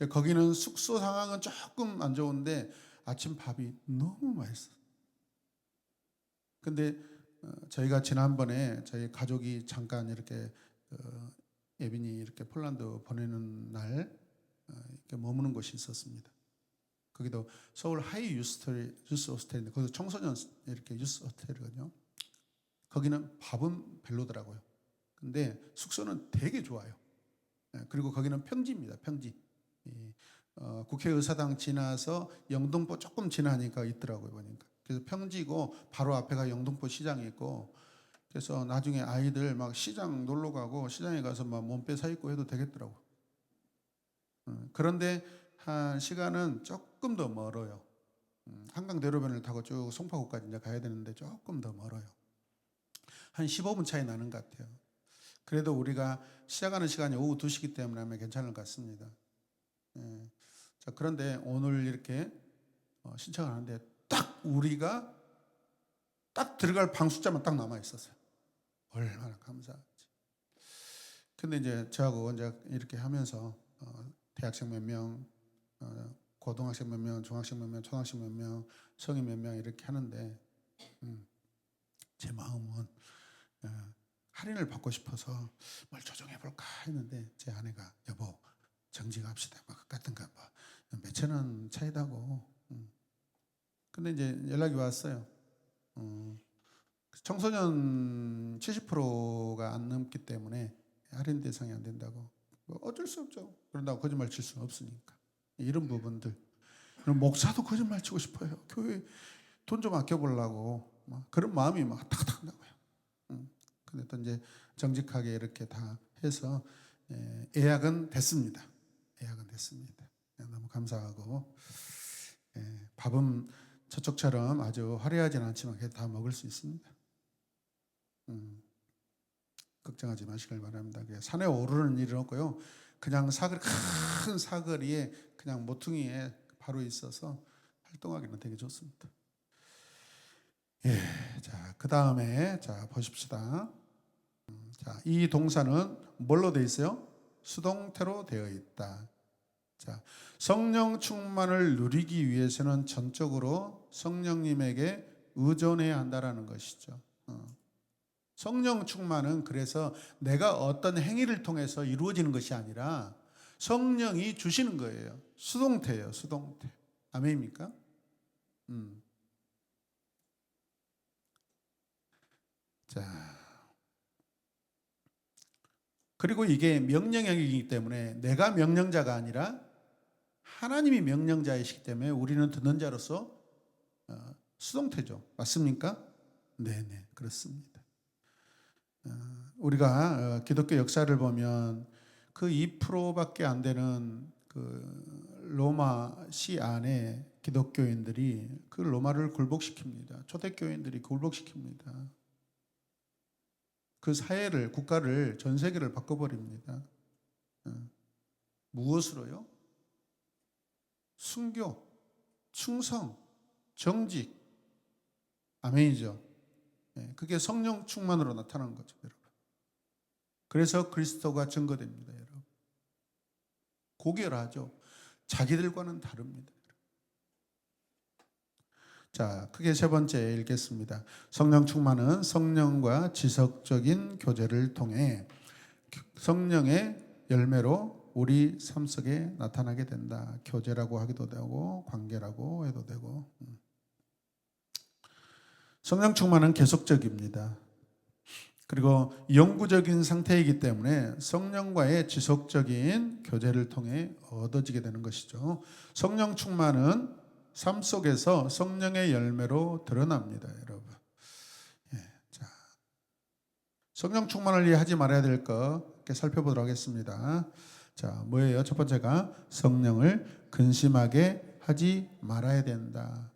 거기는 숙소 상황은 조금 안 좋은데 아침 밥이 너무 맛있어요. 근데 저희가 지난번에 저희 가족이 잠깐 이렇게 예빈이 이렇게 폴란드 보내는 날 이렇게 머무는 곳이 있었습니다. 거기도 서울 하이 유스 호스텔인데 거기서 청소년 이렇게 유스 호텔이거든요. 거기는 밥은 별로더라고요. 근데 숙소는 되게 좋아요. 그리고 거기는 평지입니다. 평지. 국회의사당 지나서 영등포 조금 지나니까 있더라고요. 보니까. 그래서 평지고 바로 앞에가 영등포 시장이 있고 그래서 나중에 아이들 막 시장 놀러 가고 시장에 가서 막 몸빼 사 입고 해도 되겠더라고. 그런데 한 시간은 조금 더 멀어요. 한강대로변을 타고 쭉 송파구까지 이제 가야 되는데 조금 더 멀어요. 한 15분 차이 나는 것 같아요. 그래도 우리가 시작하는 시간이 오후 2시기 때문에 괜찮을 것 같습니다. 자, 그런데 오늘 이렇게 신청을 하는데 딱 우리가 딱 들어갈 방 숫자만 딱 남아 있었어요. 얼마나 감사하지. 근데 이제 저하고 이제 이렇게 하면서 대학생 몇 명, 고등학생 몇 명, 중학생 몇 명, 초등학생 몇 명, 성인 몇 명 이렇게 하는데 제 마음은 할인을 받고 싶어서 뭘 조정해 볼까 했는데 제 아내가 여보 정직합시다 막 같은가 봐 몇천 원 차이다고. 근데 이제 연락이 왔어요. 청소년 70%가 안 넘기 때문에 할인 대상이 안 된다고. 뭐 어쩔 수 없죠. 그런다고 거짓말 칠 수는 없으니까. 이런 부분들. 목사도 거짓말 치고 싶어요. 교회 돈 좀 아껴보려고 그런 마음이 막 탁탁 나고요. 근데 또 이제 정직하게 이렇게 다 해서 예약은 됐습니다. 예약은 됐습니다. 너무 감사하고 밥은 저쪽처럼 아주 화려하진 않지만 그래도 다 먹을 수 있습니다. 걱정하지 마시길 바랍니다. 산에 오르는 일은 없고요. 그냥 큰 사거리에 그냥 모퉁이에 바로 있어서 활동하기는 되게 좋습니다. 예, 자, 그 다음에 자 보십시다. 자, 이 동사는 뭘로 되어 있어요? 수동태로 되어 있다. 자, 성령 충만을 누리기 위해서는 전적으로 성령님에게 의존해야 한다라는 것이죠. 성령 충만은 그래서 내가 어떤 행위를 통해서 이루어지는 것이 아니라 성령이 주시는 거예요. 수동태예요, 수동태. 아멘입니까? 자, 그리고 이게 명령형이기 때문에 내가 명령자가 아니라 하나님이 명령자이시기 때문에 우리는 듣는 자로서 수동태죠. 맞습니까? 네네, 그렇습니다. 우리가 기독교 역사를 보면 그 2%밖에 안 되는 그 로마시 안에 기독교인들이 그 로마를 굴복시킵니다. 초대교인들이 굴복시킵니다. 그 사회를, 국가를, 전 세계를 바꿔버립니다. 무엇으로요? 순교, 충성, 정직. 아멘이죠. 그게 성령 충만으로 나타나는 거죠, 여러분. 그래서 그리스도가 증거됩니다, 여러분. 고결하죠. 자기들과는 다릅니다. 자, 크게 세 번째 읽겠습니다. 성령 충만은 성령과 지속적인 교제를 통해 성령의 열매로 우리 삶 속에 나타나게 된다. 교제라고 하기도 되고 관계라고 해도 되고. 성령 충만은 계속적입니다. 그리고 영구적인 상태이기 때문에 성령과의 지속적인 교제를 통해 얻어지게 되는 것이죠. 성령 충만은 삶 속에서 성령의 열매로 드러납니다, 여러분. 자, 성령 충만을 위해 하지 말아야 될 것 이렇게 살펴보도록 하겠습니다. 자, 뭐예요? 첫 번째가 성령을 근심하게 하지 말아야 된다.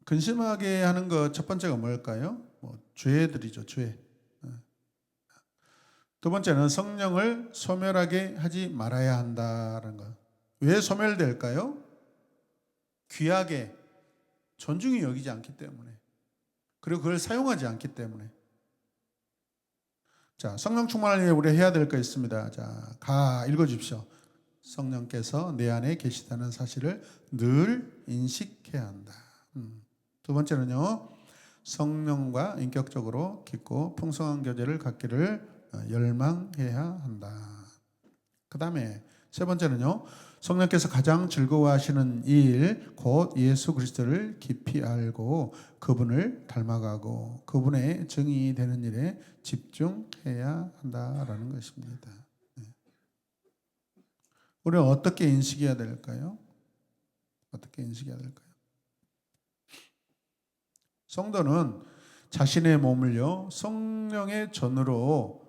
근심하게 하는 것 첫 번째가 뭘까요? 죄들이죠, 죄. 두 번째는 성령을 소멸하게 하지 말아야 한다는 것. 왜 소멸될까요? 귀하게 존중이 여기지 않기 때문에, 그리고 그걸 사용하지 않기 때문에. 자, 성령 충만을 위해 우리 해야 될 거 있습니다. 자, 읽어주십시오. 성령께서 내 안에 계시다는 사실을 늘 인식해야 한다. 두 번째는요, 성령과 인격적으로 깊고 풍성한 교제를 갖기를 열망해야 한다. 그 다음에 세 번째는요, 성령께서 가장 즐거워하시는 일, 곧 예수 그리스도를 깊이 알고 그분을 닮아가고 그분의 증인이 되는 일에 집중해야 한다라는 것입니다. 우리는 어떻게 인식해야 될까요? 어떻게 인식해야 될까요? 성도는 자신의 몸을요, 성령의 전으로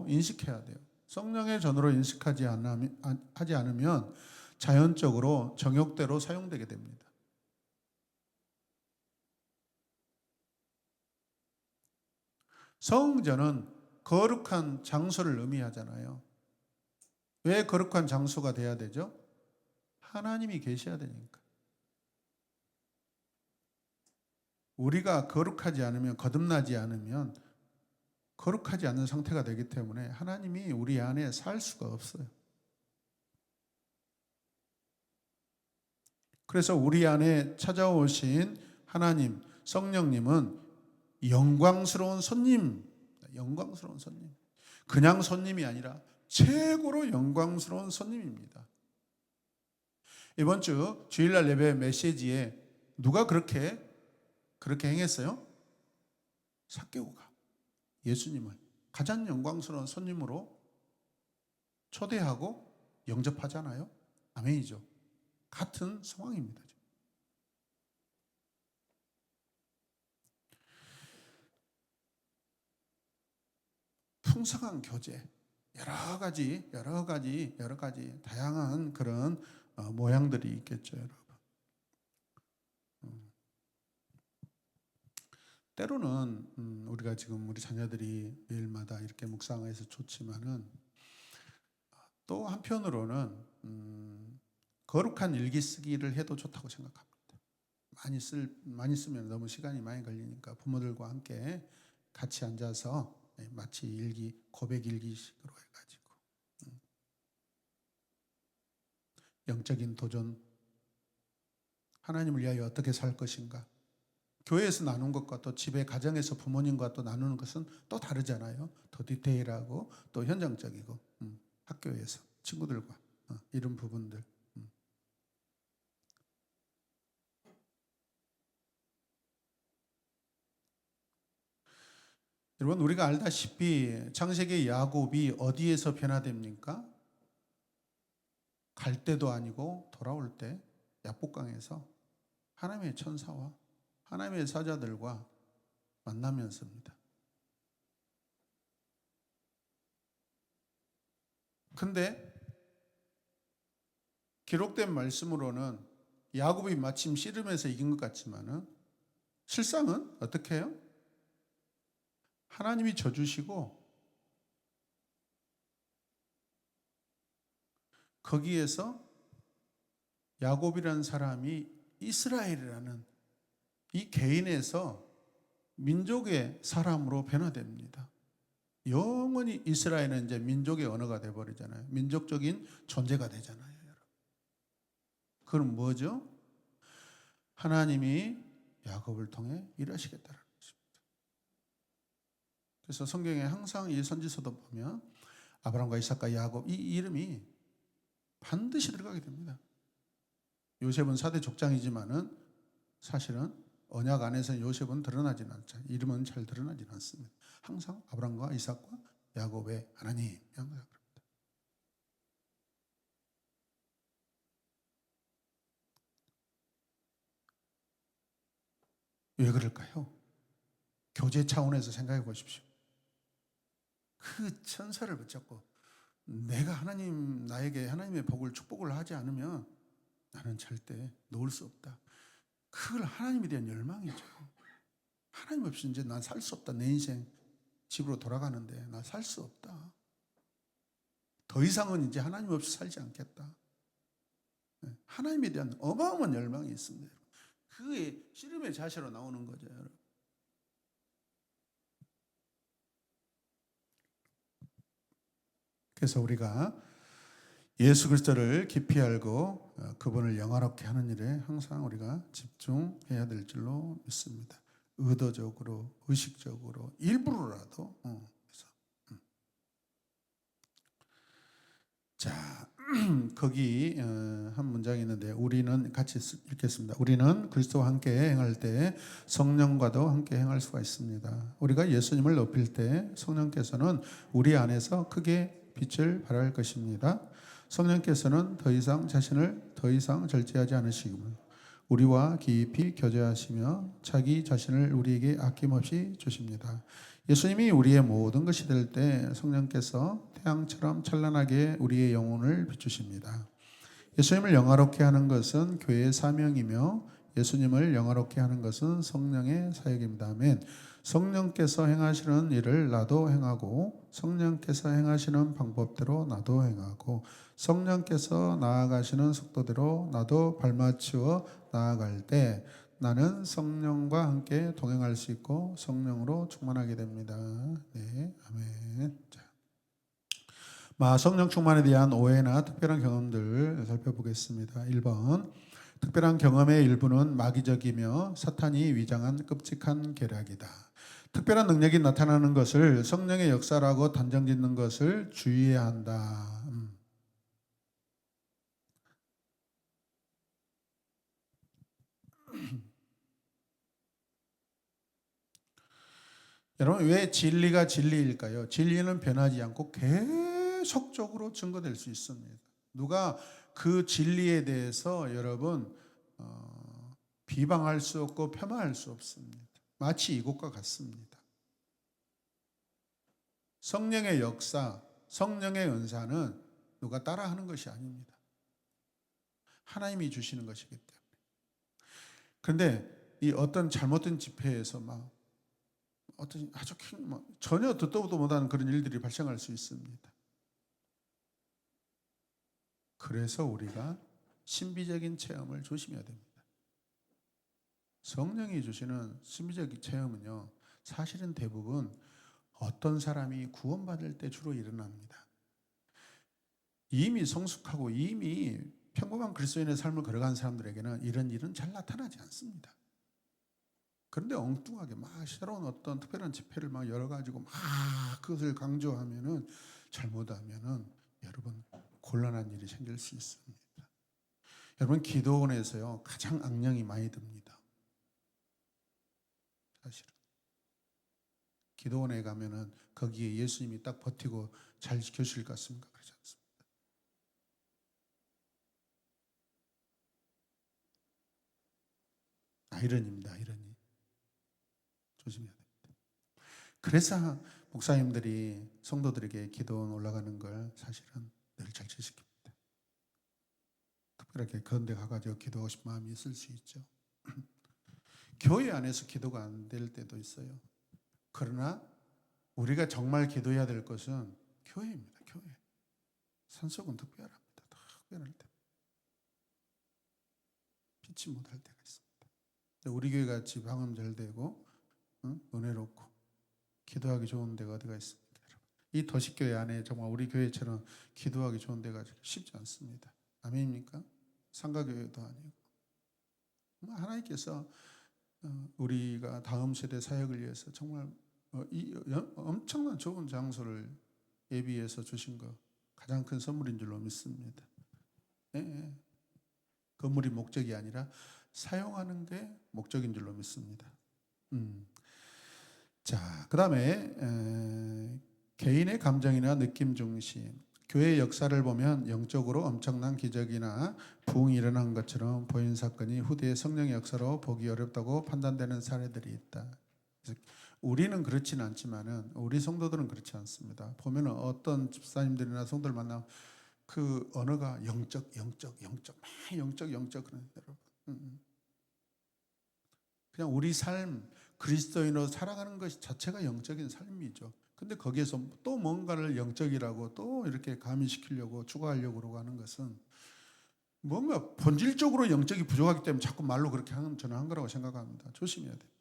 인식해야 돼요. 성령의 전으로 인식하지 않으면 자연적으로 정욕대로 사용되게 됩니다. 성전은 거룩한 장소를 의미하잖아요. 왜 거룩한 장소가 돼야 되죠? 하나님이 계셔야 되니까. 우리가 거룩하지 않으면, 거듭나지 않으면 거룩하지 않는 상태가 되기 때문에 하나님이 우리 안에 살 수가 없어요. 그래서 우리 안에 찾아오신 하나님, 성령님은 영광스러운 손님. 그냥 손님이 아니라 최고로 영광스러운 손님입니다. 이번 주 주일날 예배 메시지에 누가 그렇게 행했어요? 삭개오가 예수님을 가장 영광스러운 손님으로 초대하고 영접하잖아요. 아멘이죠. 같은 상황입니다. 풍성한 교제, 여러 가지 다양한 그런 모양들이 있겠죠, 여러분. 때로는 우리가 지금 우리 자녀들이 매일마다 이렇게 묵상해서 좋지만은 또 한편으로는 거룩한 일기 쓰기를 해도 좋다고 생각합니다. 많이 쓰면 너무 시간이 많이 걸리니까 부모들과 함께 같이 앉아서 마치 고백 일기식으로 해가지고 영적인 도전, 하나님을 위하여 어떻게 살 것인가. 교회에서 나눈 것과 또 집에 가정에서 부모님과 또 나누는 것은 또 다르잖아요. 더 디테일하고 또 현장적이고 학교에서 친구들과 이런 부분들. 여러분, 우리가 알다시피 창세기 야곱이 어디에서 변화됩니까? 갈 때도 아니고 돌아올 때 야복강에서 하나님의 천사와 하나님의 사자들과 만나면서입니다. 근데 기록된 말씀으로는 야곱이 마침 씨름에서 이긴 것 같지만은 실상은 어떻게 해요? 하나님이 져주시고 거기에서 야곱이라는 사람이 이스라엘이라는 이 개인에서 민족의 사람으로 변화됩니다. 영원히 이스라엘은 이제 민족의 언어가 돼버리잖아요. 민족적인 존재가 되잖아요. 그럼 뭐죠? 하나님이 야곱을 통해 일하시겠다는 것입니다. 그래서 성경에 항상 이 선지서도 보면 아브라함과 이삭과 야곱 이 이름이 반드시 들어가게 됩니다. 요셉은 4대 족장이지만은 사실은 언약 안에서 요셉은 드러나지는 않죠. 이름은 잘 드러나지는 않습니다. 항상 아브라함과 이삭과 야곱의 하나님 항상 그럽니다. 왜 그럴까요? 교제 차원에서 생각해 보십시오. 그 천사를 붙잡고 내가 하나님 나에게 하나님의 복을 축복을 하지 않으면 나는 절대 놓을 수 없다. 그걸 하나님에 대한 열망이죠. 하나님 없이 이제 난 살 수 없다. 내 인생 집으로 돌아가는데 나 살 수 없다. 더 이상은 이제 하나님 없이 살지 않겠다. 하나님에 대한 어마어마한 열망이 있습니다. 그의 씨름의 자세로 나오는 거죠, 여러분. 그래서 우리가 예수 그리스도를 깊이 알고 그분을 영화롭게 하는 일에 항상 우리가 집중해야 될 줄로 믿습니다. 의도적으로, 의식적으로, 일부러라도. 그래서. 자, 거기 한 문장이 있는데 우리는 같이 읽겠습니다. 우리는 그리스도와 함께 행할 때 성령과도 함께 행할 수가 있습니다. 우리가 예수님을 높일 때 성령께서는 우리 안에서 크게 빛을 발할 것입니다. 성령께서는 더 이상 자신을 더 이상 절제하지 않으시고 우리와 깊이 교제하시며 자기 자신을 우리에게 아낌없이 주십니다. 예수님이 우리의 모든 것이 될 때 성령께서 태양처럼 찬란하게 우리의 영혼을 비추십니다. 예수님을 영화롭게 하는 것은 교회의 사명이며 예수님을 영화롭게 하는 것은 성령의 사역입니다. 아멘. 성령께서 행하시는 일을 나도 행하고 성령께서 행하시는 방법대로 나도 행하고 성령께서 나아가시는 속도대로 나도 발맞추어 나아갈 때 나는 성령과 함께 동행할 수 있고 성령으로 충만하게 됩니다. 네, 아멘. 자, 성령 충만에 대한 오해나 특별한 경험들 살펴보겠습니다. 1번 특별한 경험의 일부는 마귀적이며 사탄이 위장한 끔찍한 계략이다. 특별한 능력이 나타나는 것을 성령의 역사라고 단정짓는 것을 주의해야 한다. 여러분 왜 진리가 진리일까요? 진리는 변하지 않고 계속적으로 증거될 수 있습니다. 누가 그 진리에 대해서 여러분 비방할 수 없고 폄하할 수 없습니다. 마치 이것과 같습니다. 성령의 역사, 성령의 은사는 누가 따라하는 것이 아닙니다. 하나님이 주시는 것이기 때문에. 그런데 이 어떤 잘못된 집회에서 막 어떤 아주 전혀 듣도 보도 못하는 그런 일들이 발생할 수 있습니다. 그래서 우리가 신비적인 체험을 조심해야 됩니다. 성령이 주시는 신비적인 체험은요, 사실은 대부분 어떤 사람이 구원받을 때 주로 일어납니다. 이미 성숙하고 이미 평범한 그리스도인의 삶을 걸어간 사람들에게는 이런 일은 잘 나타나지 않습니다. 그런데 엉뚱하게 막 새로운 어떤 특별한 집회를 막 열어가지고 막 그것을 강조하면은 잘못하면은 여러분 곤란한 일이 생길 수 있습니다. 여러분 기도원에서요 가장 악령이 많이 듭니다. 사실은 기도원에 가면은 거기에 예수님이 딱 버티고 잘 지켜주실 것 같습니까? 그렇지 않습니다. 아이러니입니다. 아이러니. 조심해야 됩니다. 그래서 목사님들이 성도들에게 기도원 올라가는 걸 사실은 늘 절제시킵니다. 특별하게 그런 데 가가지고 기도하고 싶은 마음이 있을 수 있죠. 교회 안에서 기도가 안 될 때도 있어요. 그러나 우리가 정말 기도해야 될 것은 교회입니다. 교회. 산속은 특별합니다. 특별할 때. 피치 못할 때가 있습니다. 우리 교회 같이 방음 잘 되고 은혜롭고 기도하기 좋은 데가 어디가 있습니까? 여러분? 이 도시교회 안에 정말 우리 교회처럼 기도하기 좋은 데가 쉽지 않습니다. 아멘입니까? 상가교회도 아니고 하나님께서 우리가 다음 세대 사역을 위해서 정말 엄청난 좋은 장소를 예비해서 주신 거 가장 큰 선물인 줄로 믿습니다. 예. 건물이 목적이 아니라 사용하는 게 목적인 줄로 믿습니다. 자, 그 다음에 개인의 감정이나 느낌 중심. 교회 역사를 보면 영적으로 엄청난 기적이나 부흥이 일어난 것처럼 보인 사건이 후대의 성령의 역사로 보기 어렵다고 판단되는 사례들이 있다. 그래서 우리는 그렇지는 않지만은 우리 성도들은 그렇지 않습니다. 보면은 어떤 집사님들이나 성도들 만나면 그 언어가 영적 그런 여러분. 그냥 우리 삶 그리스도인으로 살아가는 것 자체가 영적인 삶이죠. 근데 거기에서 또 뭔가를 영적이라고 또 이렇게 가미시키려고 추가하려고 그러고 하는 것은 뭔가 본질적으로 영적이 부족하기 때문에 자꾸 말로 그렇게 하는 저는 한 거라고 생각합니다. 조심해야 됩니다.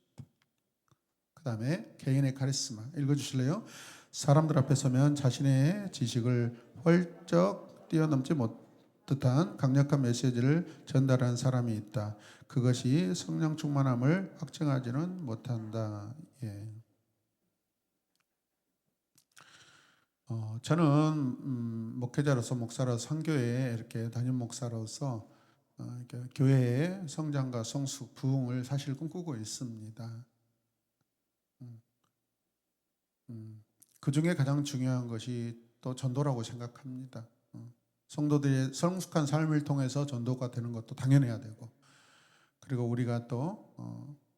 그 다음에 개인의 카리스마 읽어주실래요? 사람들 앞에 서면 자신의 지식을 훌쩍 뛰어넘지 못한 강력한 메시지를 전달하는 사람이 있다. 그것이 성령 충만함을 확증하지는 못한다. 예. 저는 목회자로서 목사로서 선교회에 이렇게 담임 목사로서 이렇게 교회의 성장과 성숙, 부흥을 사실 꿈꾸고 있습니다. 그 중에 가장 중요한 것이 또 전도라고 생각합니다. 성도들의 성숙한 삶을 통해서 전도가 되는 것도 당연해야 되고, 그리고 우리가 또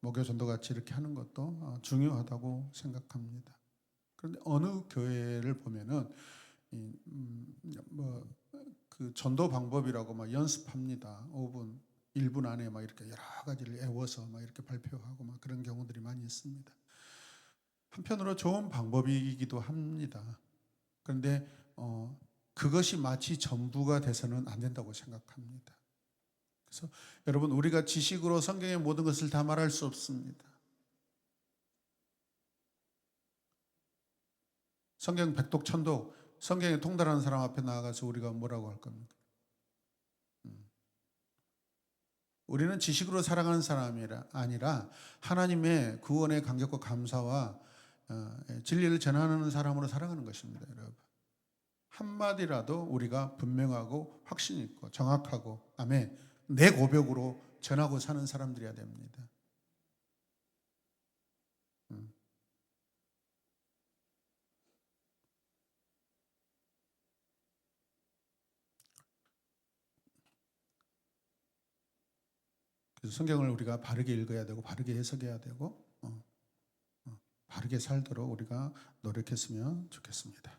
목요 전도 같이 이렇게 하는 것도 중요하다고 생각합니다. 그런데 어느 교회를 보면은 그 전도 방법이라고 막 연습합니다. 5분, 1분 안에 막 이렇게 여러 가지를 애워서 막 이렇게 발표하고 막 그런 경우들이 많이 있습니다. 한편으로 좋은 방법이기도 합니다. 그런데 그것이 마치 전부가 돼서는 안 된다고 생각합니다. 그래서 여러분, 우리가 지식으로 성경의 모든 것을 다 말할 수 없습니다. 성경 백독 천독, 성경에 통달하는 사람 앞에 나가서 우리가 뭐라고 할 겁니까? 우리는 지식으로 살아가는 사람이 아니라 하나님의 구원의 감격과 감사와 진리를 전하는 사람으로 살아가는 것입니다, 여러분. 한마디라도 우리가 분명하고 확신 있고 정확하고 아멘, 내 고백으로 전하고 사는 사람들이어야 됩니다. 그래서 성경을 우리가 바르게 읽어야 되고 바르게 해석해야 되고 바르게 살도록 우리가 노력했으면 좋겠습니다.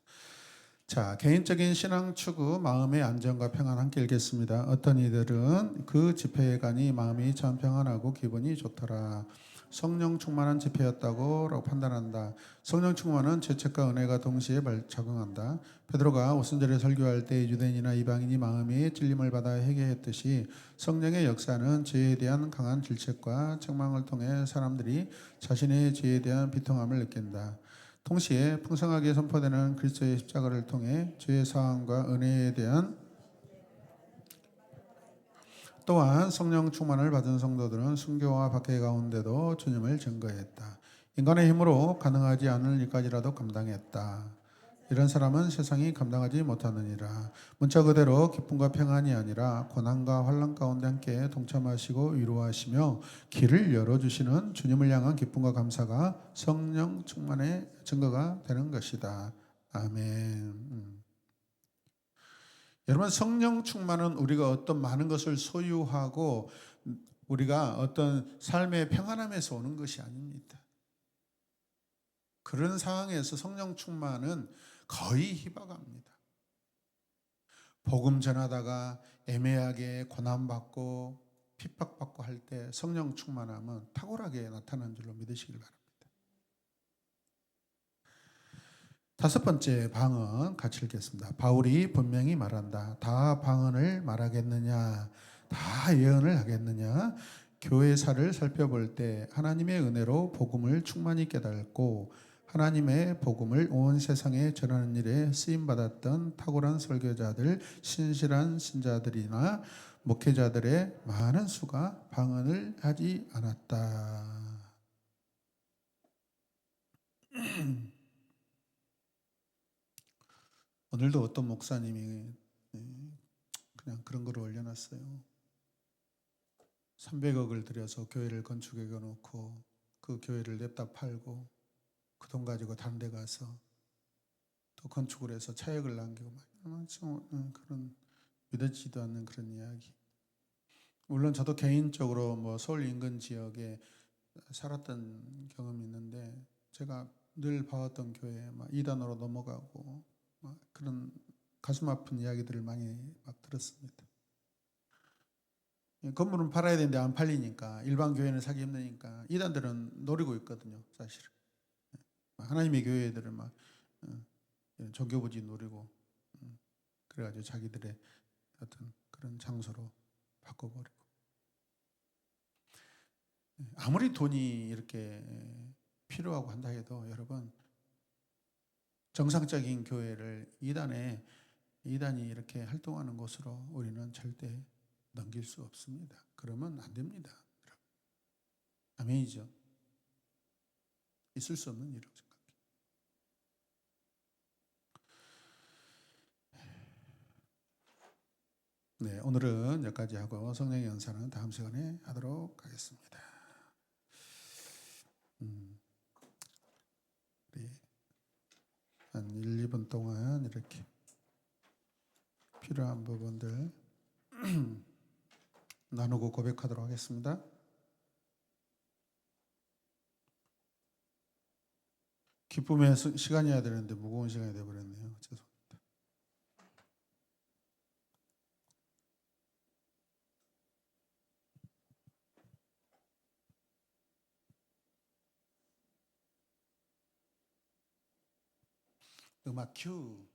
자, 개인적인 신앙 추구, 마음의 안정과 평안 함께 읽겠습니다. 어떤 이들은 그 집회에 가니 마음이 참 평안하고 기분이 좋더라. 성령 충만한 집회였다고 판단한다. 성령 충만은 죄책과 은혜가 동시에 작용한다. 베드로가 오순절에 설교할 때 유대인이나 이방인이 마음의 찔림을 받아 회개했듯이 성령의 역사는 죄에 대한 강한 질책과 책망을 통해 사람들이 자신의 죄에 대한 비통함을 느낀다. 동시에 풍성하게 선포되는 그리스도의 십자가를 통해 죄의 사함과 은혜에 대한 또한 성령 충만을 받은 성도들은 순교와 박해 가운데도 주님을 증거했다. 인간의 힘으로 가능하지 않을 일까지라도 감당했다. 이런 사람은 세상이 감당하지 못하느니라. 문자 그대로 기쁨과 평안이 아니라 고난과 환난 가운데 함께 동참하시고 위로하시며 길을 열어주시는 주님을 향한 기쁨과 감사가 성령 충만의 증거가 되는 것이다. 아멘. 여러분, 성령 충만은 우리가 어떤 많은 것을 소유하고 우리가 어떤 삶의 평안함에서 오는 것이 아닙니다. 그런 상황에서 성령 충만은 거의 희박합니다. 복음 전하다가 애매하게 고난받고 핍박받고 할 때 성령 충만함은 탁월하게 나타나는 줄로 믿으시길 바랍니다. 다섯 번째 방언 같이 읽겠습니다. 바울이 분명히 말한다. 다 방언을 말하겠느냐? 다 예언을 하겠느냐? 교회사를 살펴볼 때 하나님의 은혜로 복음을 충만히 깨닫고 하나님의 복음을 온 세상에 전하는 일에 쓰임받았던 탁월한 설교자들, 신실한 신자들이나 목회자들의 많은 수가 방언을 하지 않았다. 오늘도 어떤 목사님이 그냥 그런 걸 올려놨어요. 300억을 들여서 교회를 건축해 놓고 그 교회를 냅다 팔고 그 돈 가지고 다른 데 가서 또 건축을 해서 차익을 남기고 그런 믿어지지도 않는 그런 이야기. 물론 저도 개인적으로 뭐 서울 인근 지역에 살았던 경험이 있는데 제가 늘 봐왔던 교회에 막 이단으로 넘어가고 막 그런 가슴 아픈 이야기들을 많이 막 들었습니다. 건물은 팔아야 되는데 안 팔리니까 일반 교회는 사기 힘드니까 이단들은 노리고 있거든요, 사실은. 하나님의 교회들은 막 종교부지 노리고 그래가지고 자기들의 어떤 그런 장소로 바꿔버리고. 아무리 돈이 이렇게 필요하고 한다 해도 여러분 정상적인 교회를 이단이 이렇게 활동하는 곳으로 우리는 절대 넘길 수 없습니다. 그러면 안 됩니다. 아멘이죠. 있을 수 없는 일이라고 생각해요. 네, 오늘은 여기까지 하고 성령의 연사는 다음 시간에 하도록 하겠습니다. 우리 한 1, 2분 동안 이렇게 필요한 부분들 나누고 고백하도록 하겠습니다. 기쁨의 시간이어야 되는데 무거운 시간이 되어버렸네요. 죄송합니다. 음악 큐.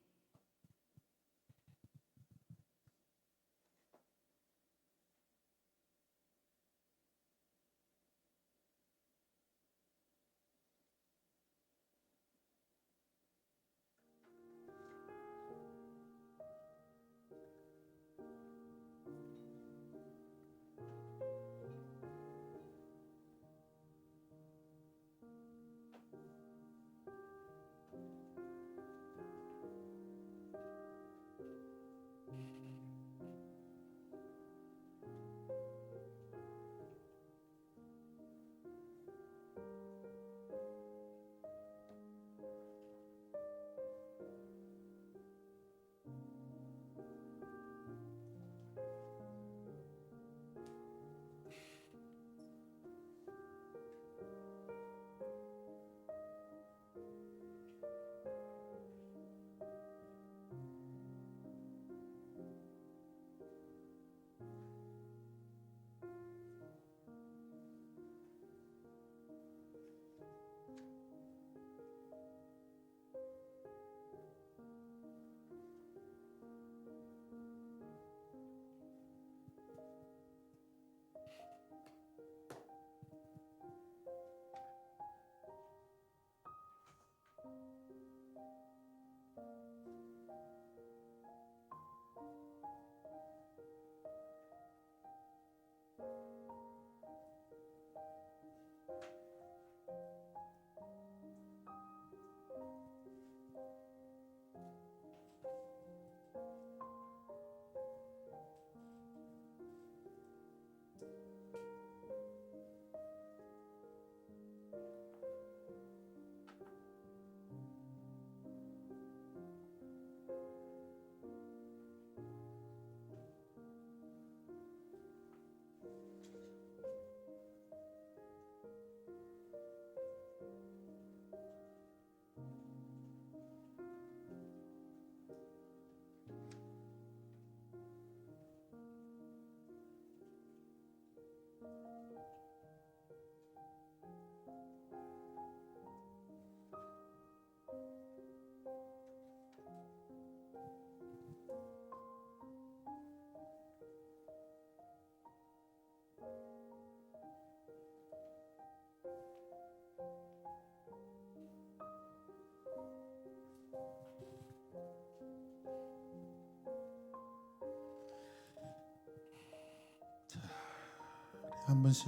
한 분씩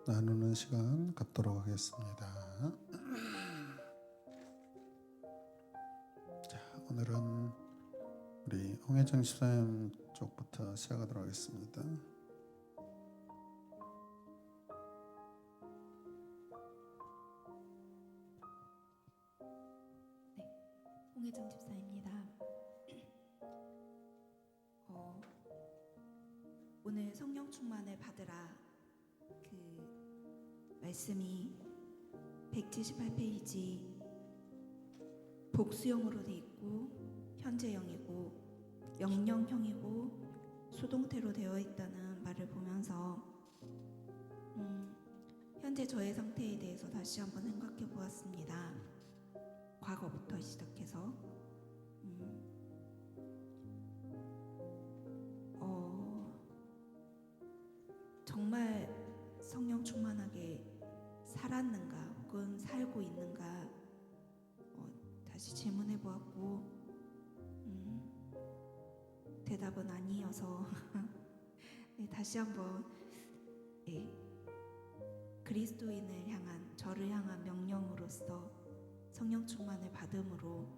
나누는 시간 갖도록 하겠습니다. 자, 오늘은 우리 홍혜정 집사님 쪽부터 시작하도록 하겠습니다. 홍혜정 집사입니다. 오늘 성령 충만을 받으라 그 말씀이 178페이지 복수형으로 돼 있고 현재형이고 명령형이고 수동태로 되어 있다는 말을 보면서 현재 저의 상태에 대해서 다시 한번 생각해 보았습니다. 과거부터 시작해서 정말 성령 충만하게 살았는가 혹은 살고 있는가 다시 질문해 보았고 대답은 아니어서 네, 다시 한번 그리스도인을 향한 저를 향한 명령으로서 성령 충만을 받음으로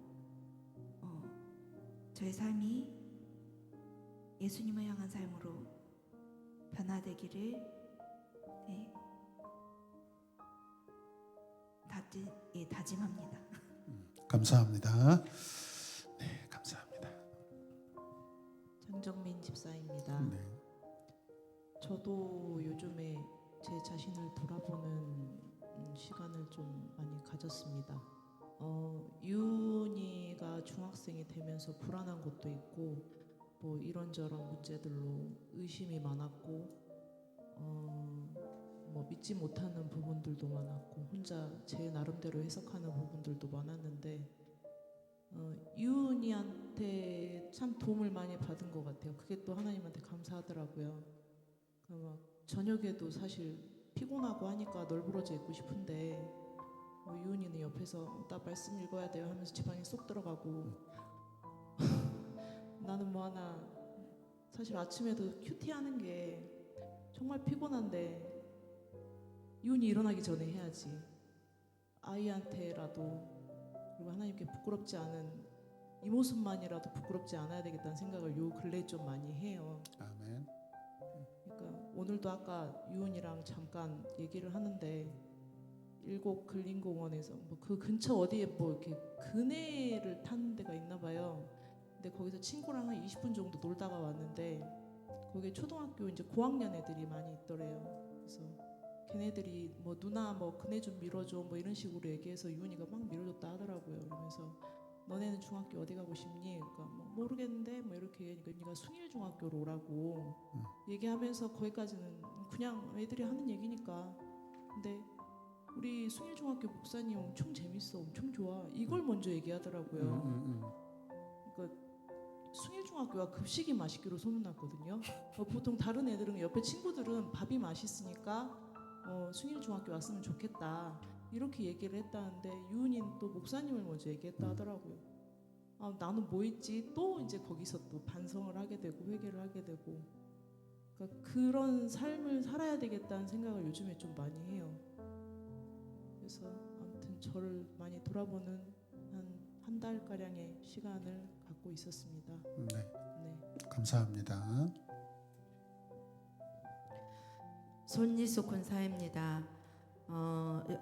저의 삶이 예수님을 향한 삶으로 변화되기를 다짐합니다. 감사합니다. 네, 감사합니다. 장정민 집사입니다. 네. 저도 요즘에 제 자신을 돌아보는 시간을 좀 많이 가졌습니다. 유은이가 중학생이 되면서 불안한 것도 있고 뭐 이런저런 문제들로 의심이 많았고 뭐 믿지 못하는 부분들도 많았고 혼자 제 나름대로 해석하는 부분들도 많았는데 유은이한테 참 도움을 많이 받은 것 같아요. 그게 또 하나님한테 감사하더라고요. 막 저녁에도 사실 피곤하고 하니까 널브러져 있고 싶은데 유은이는 옆에서 나 말씀 읽어야 돼요 하면서 제 방에 쏙 들어가고 나는 뭐 하나 사실 아침에도 큐티하는 게 정말 피곤한데 유은이 일어나기 전에 해야지. 아이한테라도 그리고 하나님께 부끄럽지 않은 이 모습만이라도 부끄럽지 않아야 되겠다는 생각을 요 근래 좀 많이 해요. 아멘. 그러니까 오늘도 아까 유은이랑 잠깐 얘기를 하는데 일곡 근린공원에서 뭐 그 근처 어디에 뭐 이렇게 그네를 타는 데가 있나 봐요. 근데 거기서 친구랑 한 20분 정도 놀다가 왔는데 거기에 초등학교 이제 고학년 애들이 많이 있더래요. 그래서 걔네들이 뭐 누나 뭐 그네 좀 밀어줘 뭐 이런 식으로 얘기해서 유은이가 막 밀어줬다 하더라고요. 그러면서 너네는 중학교 어디 가고 싶니? 그러니까 뭐 모르겠는데 뭐 이렇게 얘기하니까 네가 숭일중학교로 오라고 얘기하면서 거기까지는 그냥 애들이 하는 얘기니까. 근데 우리 숭일중학교 목사님 엄청 재밌어, 엄청 좋아. 이걸 먼저 얘기하더라고요. 그러니까 숭일중학교가 급식이 맛있기로 소문났거든요. 보통 다른 애들은 옆에 친구들은 밥이 맛있으니까 숭일중학교 왔으면 좋겠다 이렇게 얘기를 했다는데 유은이는 또 목사님을 먼저 얘기했다 하더라고요. 나는 뭐 했지? 또 이제 거기서 또 반성을 하게 되고 회개를 하게 되고 그러니까 그런 삶을 살아야 되겠다는 생각을 요즘에 좀 많이 해요. 그래서 아무튼 저를 많이 돌아보는 한 달가량의 시간을 갖고 있었습니다. 네. 네. 감사합니다. 손지수 권사입니다.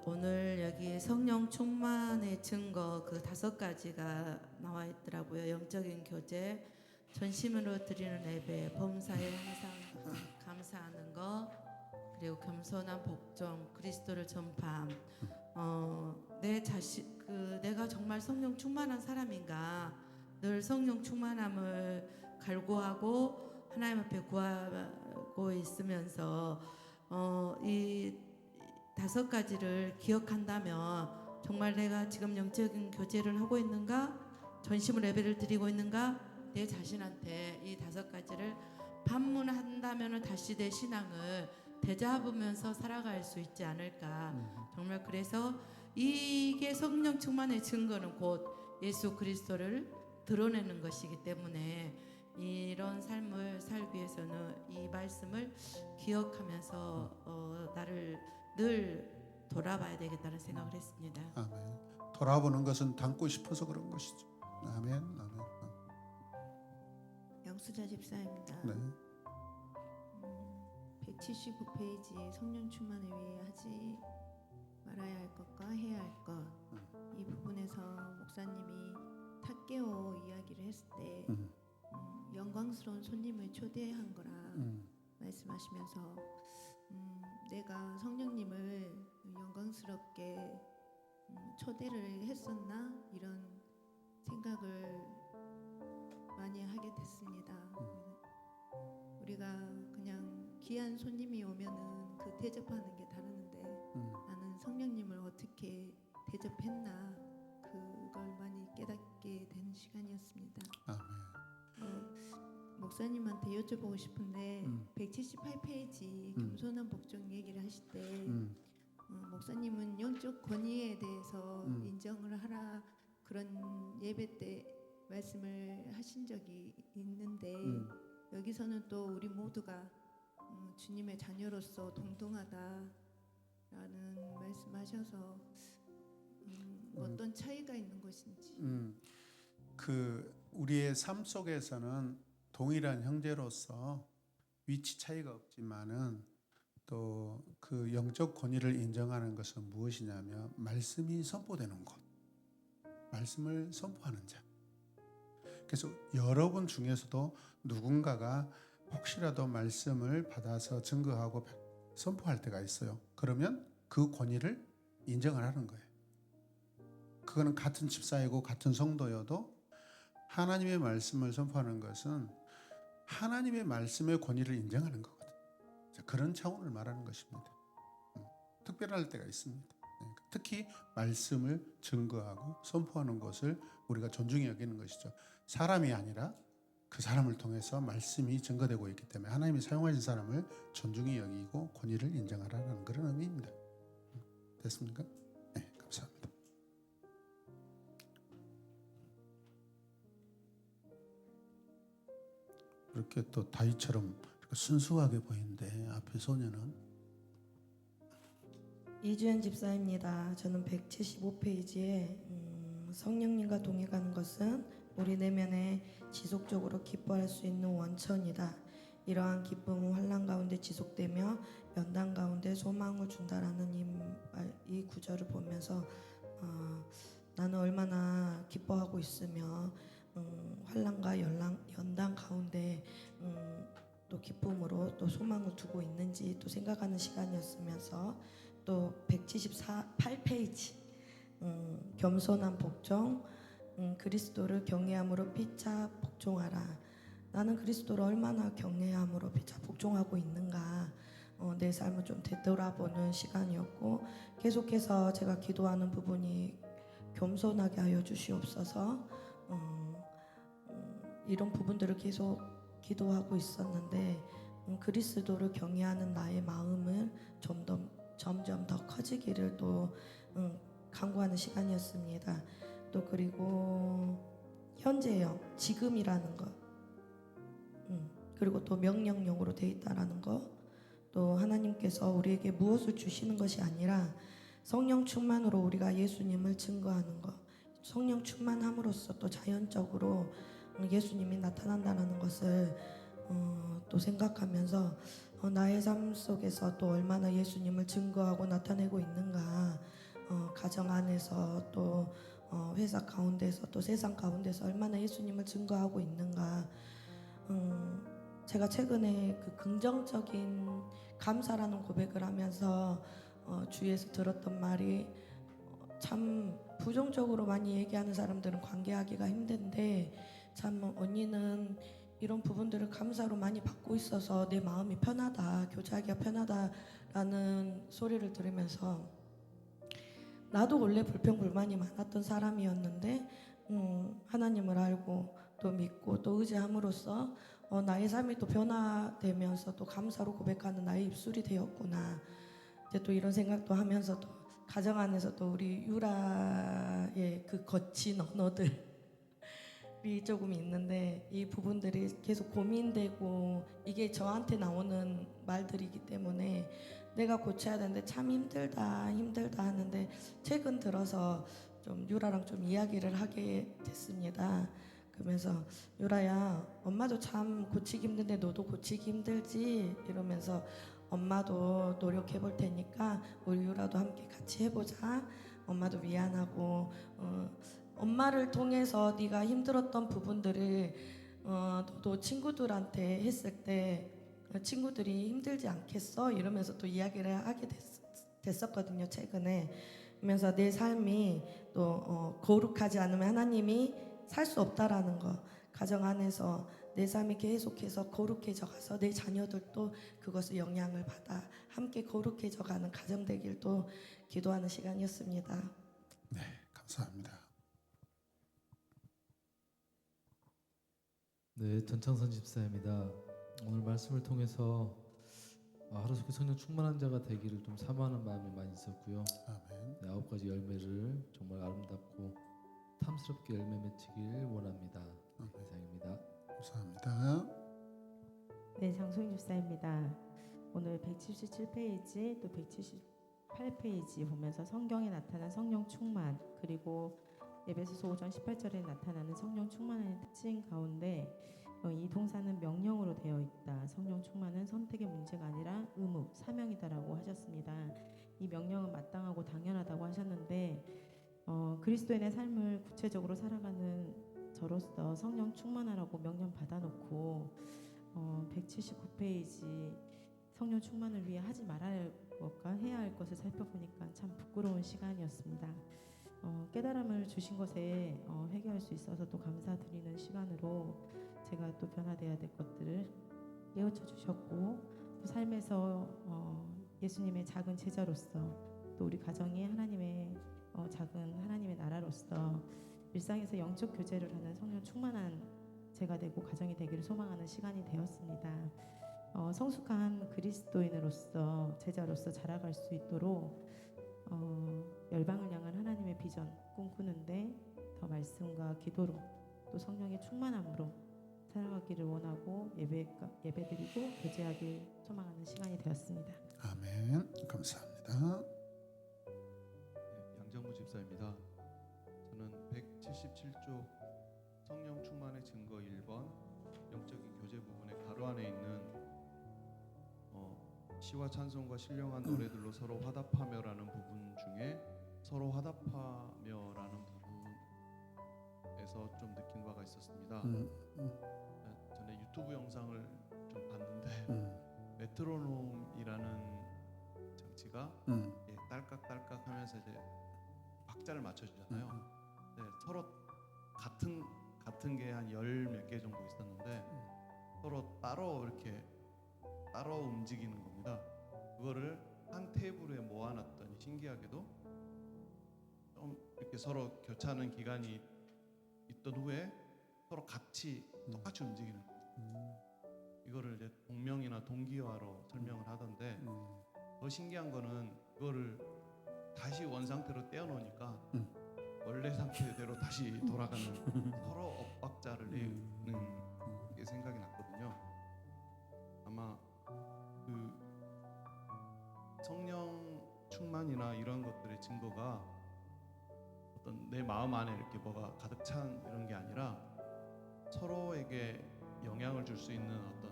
오늘 여기 성령 충만의 증거 그 5가지가 나와 있더라고요. 영적인 교제, 전심으로 드리는 예배, 범사에 항상 감사하는 것, 그리고 겸손한 복종, 그리스도를 전파함. 내 자신 내가 정말 성령 충만한 사람인가, 늘 성령 충만함을 갈구하고 하나님 앞에 구하고 있으면서 이 5가지를 기억한다면 정말 내가 지금 영적인 교제를 하고 있는가, 전심으로 예배를 드리고 있는가, 내 자신한테 이 5가지를 반문한다면 다시 내 신앙을 되잡으면서 살아갈 수 있지 않을까. 정말 그래서 이게 성령 충만의 증거는 곧 예수 그리스도를 드러내는 것이기 때문에 이런 삶을 살기 위해서는 이 말씀을 기억하면서 나를 늘 돌아봐야 되겠다는 생각을 했습니다. 아멘. 돌아보는 것은 닮고 싶어서 그런 것이죠. 아멘. 아멘. 양수자 집사입니다. 네. 179페이지 성령 충만을 위해 하지 말아야 할 것과 해야 할 것. 이 부분에서 목사님이 탁개오 이야기를 했을 때 영광스러운 손님을 초대한 거라 말씀하시면서 내가 성령님을 영광스럽게 초대를 했었나 이런 생각을 많이 하게 됐습니다. 우리가 그냥 귀한 손님이 오면은 그 대접하는 게 다르는데 나는 성령님을 어떻게 대접했나 그걸 많이 깨닫게 된 시간이었습니다. 아멘. 목사님한테 여쭤보고 싶은데 178페이지 겸손한 복종 얘기를 하실 때 목사님은 영적 권위에 대해서 인정을 하라 그런 예배 때 말씀을 하신 적이 있는데 여기서는 또 우리 모두가 주님의 자녀로서 동등하다라는 말씀하셔서 어떤 차이가 있는 것인지. 그 우리의 삶 속에서는 동일한 형제로서 위치 차이가 없지만은 또 그 영적 권위를 인정하는 것은 무엇이냐면 말씀이 선포되는 곳, 말씀을 선포하는 자. 그래서 여러분 중에서도 누군가가 혹시라도 말씀을 받아서 증거하고 선포할 때가 있어요. 그러면 그 권위를 인정을 하는 거예요. 그거는 같은 집사이고 같은 성도여도 하나님의 말씀을 선포하는 것은 하나님의 말씀의 권위를 인정하는 거거든요. 그런 차원을 말하는 것입니다. 특별할 때가 있습니다. 특히 말씀을 증거하고 선포하는 것을 우리가 존중히 여기는 것이죠. 사람이 아니라 그 사람을 통해서 말씀이 증거되고 있기 때문에 하나님이 사용하신 사람을 존중히 여기고 권위를 인정하라는 그런 의미입니다. 됐습니까? 네, 감사합니다. 이렇게 또 다윗처럼 순수하게 보이는데 앞에 소녀는 이주연 집사입니다. 저는 175페이지에 성령님과 동행하는 것은 우리 내면에 지속적으로 기뻐할 수 있는 원천이다. 이러한 기쁨은 환난 가운데 지속되며 연단 가운데 소망을 준다라는 이 구절을 보면서 나는 얼마나 기뻐하고 있으며 환난과 연단 가운데 또 기쁨으로 또 소망을 두고 있는지 또 생각하는 시간이었으면서 또 178페이지 겸손한 복종 그리스도를 경외함으로 피차 복종하라. 나는 그리스도를 얼마나 경외함으로 피차 복종하고 있는가 내 삶을 좀 되돌아보는 시간이었고 계속해서 제가 기도하는 부분이 겸손하게 하여 주시옵소서. 이런 부분들을 계속 기도하고 있었는데 그리스도를 경외하는 나의 마음을 점점 더 커지기를 또 간구하는 시간이었습니다. 또 그리고 현재형 지금이라는 것 그리고 또 명령형으로 되어 있다라는 것 또 하나님께서 우리에게 무엇을 주시는 것이 아니라 성령 충만으로 우리가 예수님을 증거하는 것 성령 충만함으로써 또 자연적으로 예수님이 나타난다는 것을 또 생각하면서 나의 삶 속에서 또 얼마나 예수님을 증거하고 나타내고 있는가 가정 안에서 또 회사 가운데서 또 세상 가운데서 얼마나 예수님을 증거하고 있는가 제가 최근에 그 긍정적인 감사라는 고백을 하면서 주위에서 들었던 말이 참 부정적으로 많이 얘기하는 사람들은 관계하기가 힘든데 참 언니는 이런 부분들을 감사로 많이 받고 있어서 내 마음이 편하다 교제하기가 편하다라는 소리를 들으면서 나도 원래 불평불만이 많았던 사람이었는데 하나님을 알고 또 믿고 또 의지함으로써 나의 삶이 또 변화되면서 또 감사로 고백하는 나의 입술이 되었구나 이제 또 이런 생각도 하면서 또 가정 안에서 또 우리 유라의 그 거친 언어들 조금 있는데 이 부분들이 계속 고민되고 이게 저한테 나오는 말들이기 때문에 내가 고쳐야 되는데 참 힘들다 하는데 최근 들어서 좀 유라랑 좀 이야기를 하게 됐습니다. 그러면서 유라야, 엄마도 참 고치기 힘든데 너도 고치기 힘들지? 이러면서 엄마도 노력해 볼 테니까 우리 유라도 함께 같이 해보자. 엄마도 미안하고 엄마를 통해서 네가 힘들었던 부분들을 너도 친구들한테 했을 때 친구들이 힘들지 않겠어? 이러면서 또 이야기를 하게 됐었거든요, 최근에. 그러면서 내 삶이 또 거룩하지 않으면 하나님이 살 수 없다라는 거, 가정 안에서 내 삶이 계속해서 거룩해져 가서 내 자녀들도 그것을 영향을 받아 함께 거룩해져 가는 가정 되길 또 기도하는 시간이었습니다. 네, 감사합니다. 네, 전창선 집사입니다. 오늘 말씀을 통해서 하루속히 성령 충만한 자가 되기를 좀 사모하는 마음이 많이 있었고요. 아멘. 네, 9가지 열매를 정말 아름답고 탐스럽게 열매 맺히길 원합니다. 이상입니다. 감사합니다. 네, 장소영 집사입니다. 오늘 177페이지 또 178페이지 보면서 성경에 나타난 성령 충만, 그리고 에베소서 5장 18절에 나타나는 성령 충만의 특징 가운데 이 동사는 명령으로 되어 있다. 성령 충만은 선택의 문제가 아니라 의무, 사명이다라고 하셨습니다. 이 명령은 마땅하고 당연하다고 하셨는데 그리스도인의 삶을 구체적으로 살아가는 저로서 성령 충만하라고 명령 받아놓고 179페이지 성령 충만을 위해 하지 말아야 할 것과 해야 할 것을 살펴보니까 참 부끄러운 시간이었습니다. 깨달음을 주신 것에 회개할 수 있어서 또 감사드리는 시간으로 제가 또 변화돼야 될 것들을 깨우쳐 주셨고, 또 삶에서 예수님의 작은 제자로서 또 우리 가정이 하나님의 작은 하나님의 나라로서 일상에서 영적 교제를 하는 성령 충만한 제가 되고 가정이 되기를 소망하는 시간이 되었습니다. 성숙한 그리스도인으로서 제자로서 자라갈 수 있도록 열방을 향한 하나님의 비전 꿈꾸는데 더 말씀과 기도로 또 성령의 충만함으로 살아가기를 원하고 예배드리고 교제하길 소망하는 시간이 되었습니다. 아멘. 감사합니다. 네, 양정무 집사입니다. 저는 177쪽 성령 충만의 증거 1번 영적인 교제 부분의 가로 안에 있는 시와 찬송과 신령한 노래들로 서로 화답하며라는 부분 중에 서로 화답하며라는 부분에서 좀 느낀 바가 있었습니다. 전에 유튜브 영상을 좀 봤는데 메트로놈이라는 장치가 딸깍딸깍 하면서 이제 박자를 맞춰주잖아요. 네, 서로 같은 게 한 10몇 개 정도 있었는데 서로 따로 이렇게 따로 움직이는 겁니다. 그거를 한 테이블에 모아놨더니 신기하게도 좀 이렇게 서로 교차하는 기간이 있던 후에 서로 같이 똑같이 움직이는 거예요. 이거를 이제 동명이나 동기화로 설명을 하던데 더 신기한 거는 그거를 다시 원상태로 떼어놓으니까 원래 상태대로 다시 돌아가는 서로 엇박자를 내는 게 생각이 났거든요. 아마 그 성령 충만이나 이런 것들의 증거가 어떤 내 마음 안에 이렇게 뭐가 가득 찬 이런 게 아니라 서로에게 영향을 줄 수 있는 어떤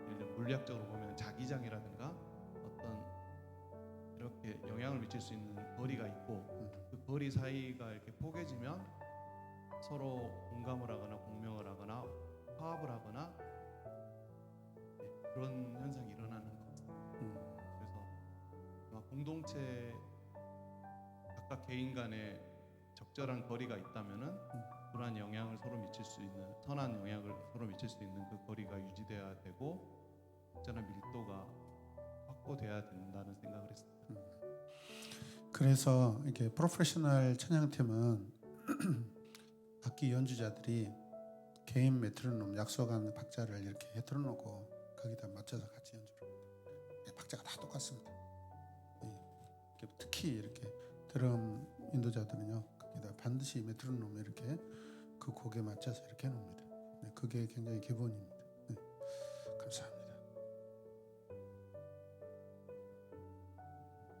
예를 들어 물리학적으로 보면 자기장이라든가 어떤 이렇게 영향을 미칠 수 있는 거리가 있고 그 거리 사이가 이렇게 포개지면 서로 공감을 하거나 공명을 하거나 화합을 하거나 그런 현상이 일어나는 것 같습니다. 그래서 공동체 각각 개인 간에 적절한 거리가 있다면은 그러한 영향을 서로 미칠 수 있는 선한 영향을 서로 미칠 수 있는 그 거리가 유지돼야 되고 적절한 밀도가 확보돼야 된다는 생각을 했습니다. 그래서 이렇게 프로페셔널 찬양팀은 악기 연주자들이 개인 메트로놈 약속한 박자를 이렇게 해들어 놓고 거기다 맞춰서 같이 연주를 합니다. 박자가 다 똑같습니다. 특히 이렇게 드럼 인도자들은요 거기다 반드시 메트로놈 이렇게 그 곡에 맞춰서 이렇게 해놓습니다. 네, 그게 굉장히 기본입니다. 네, 감사합니다.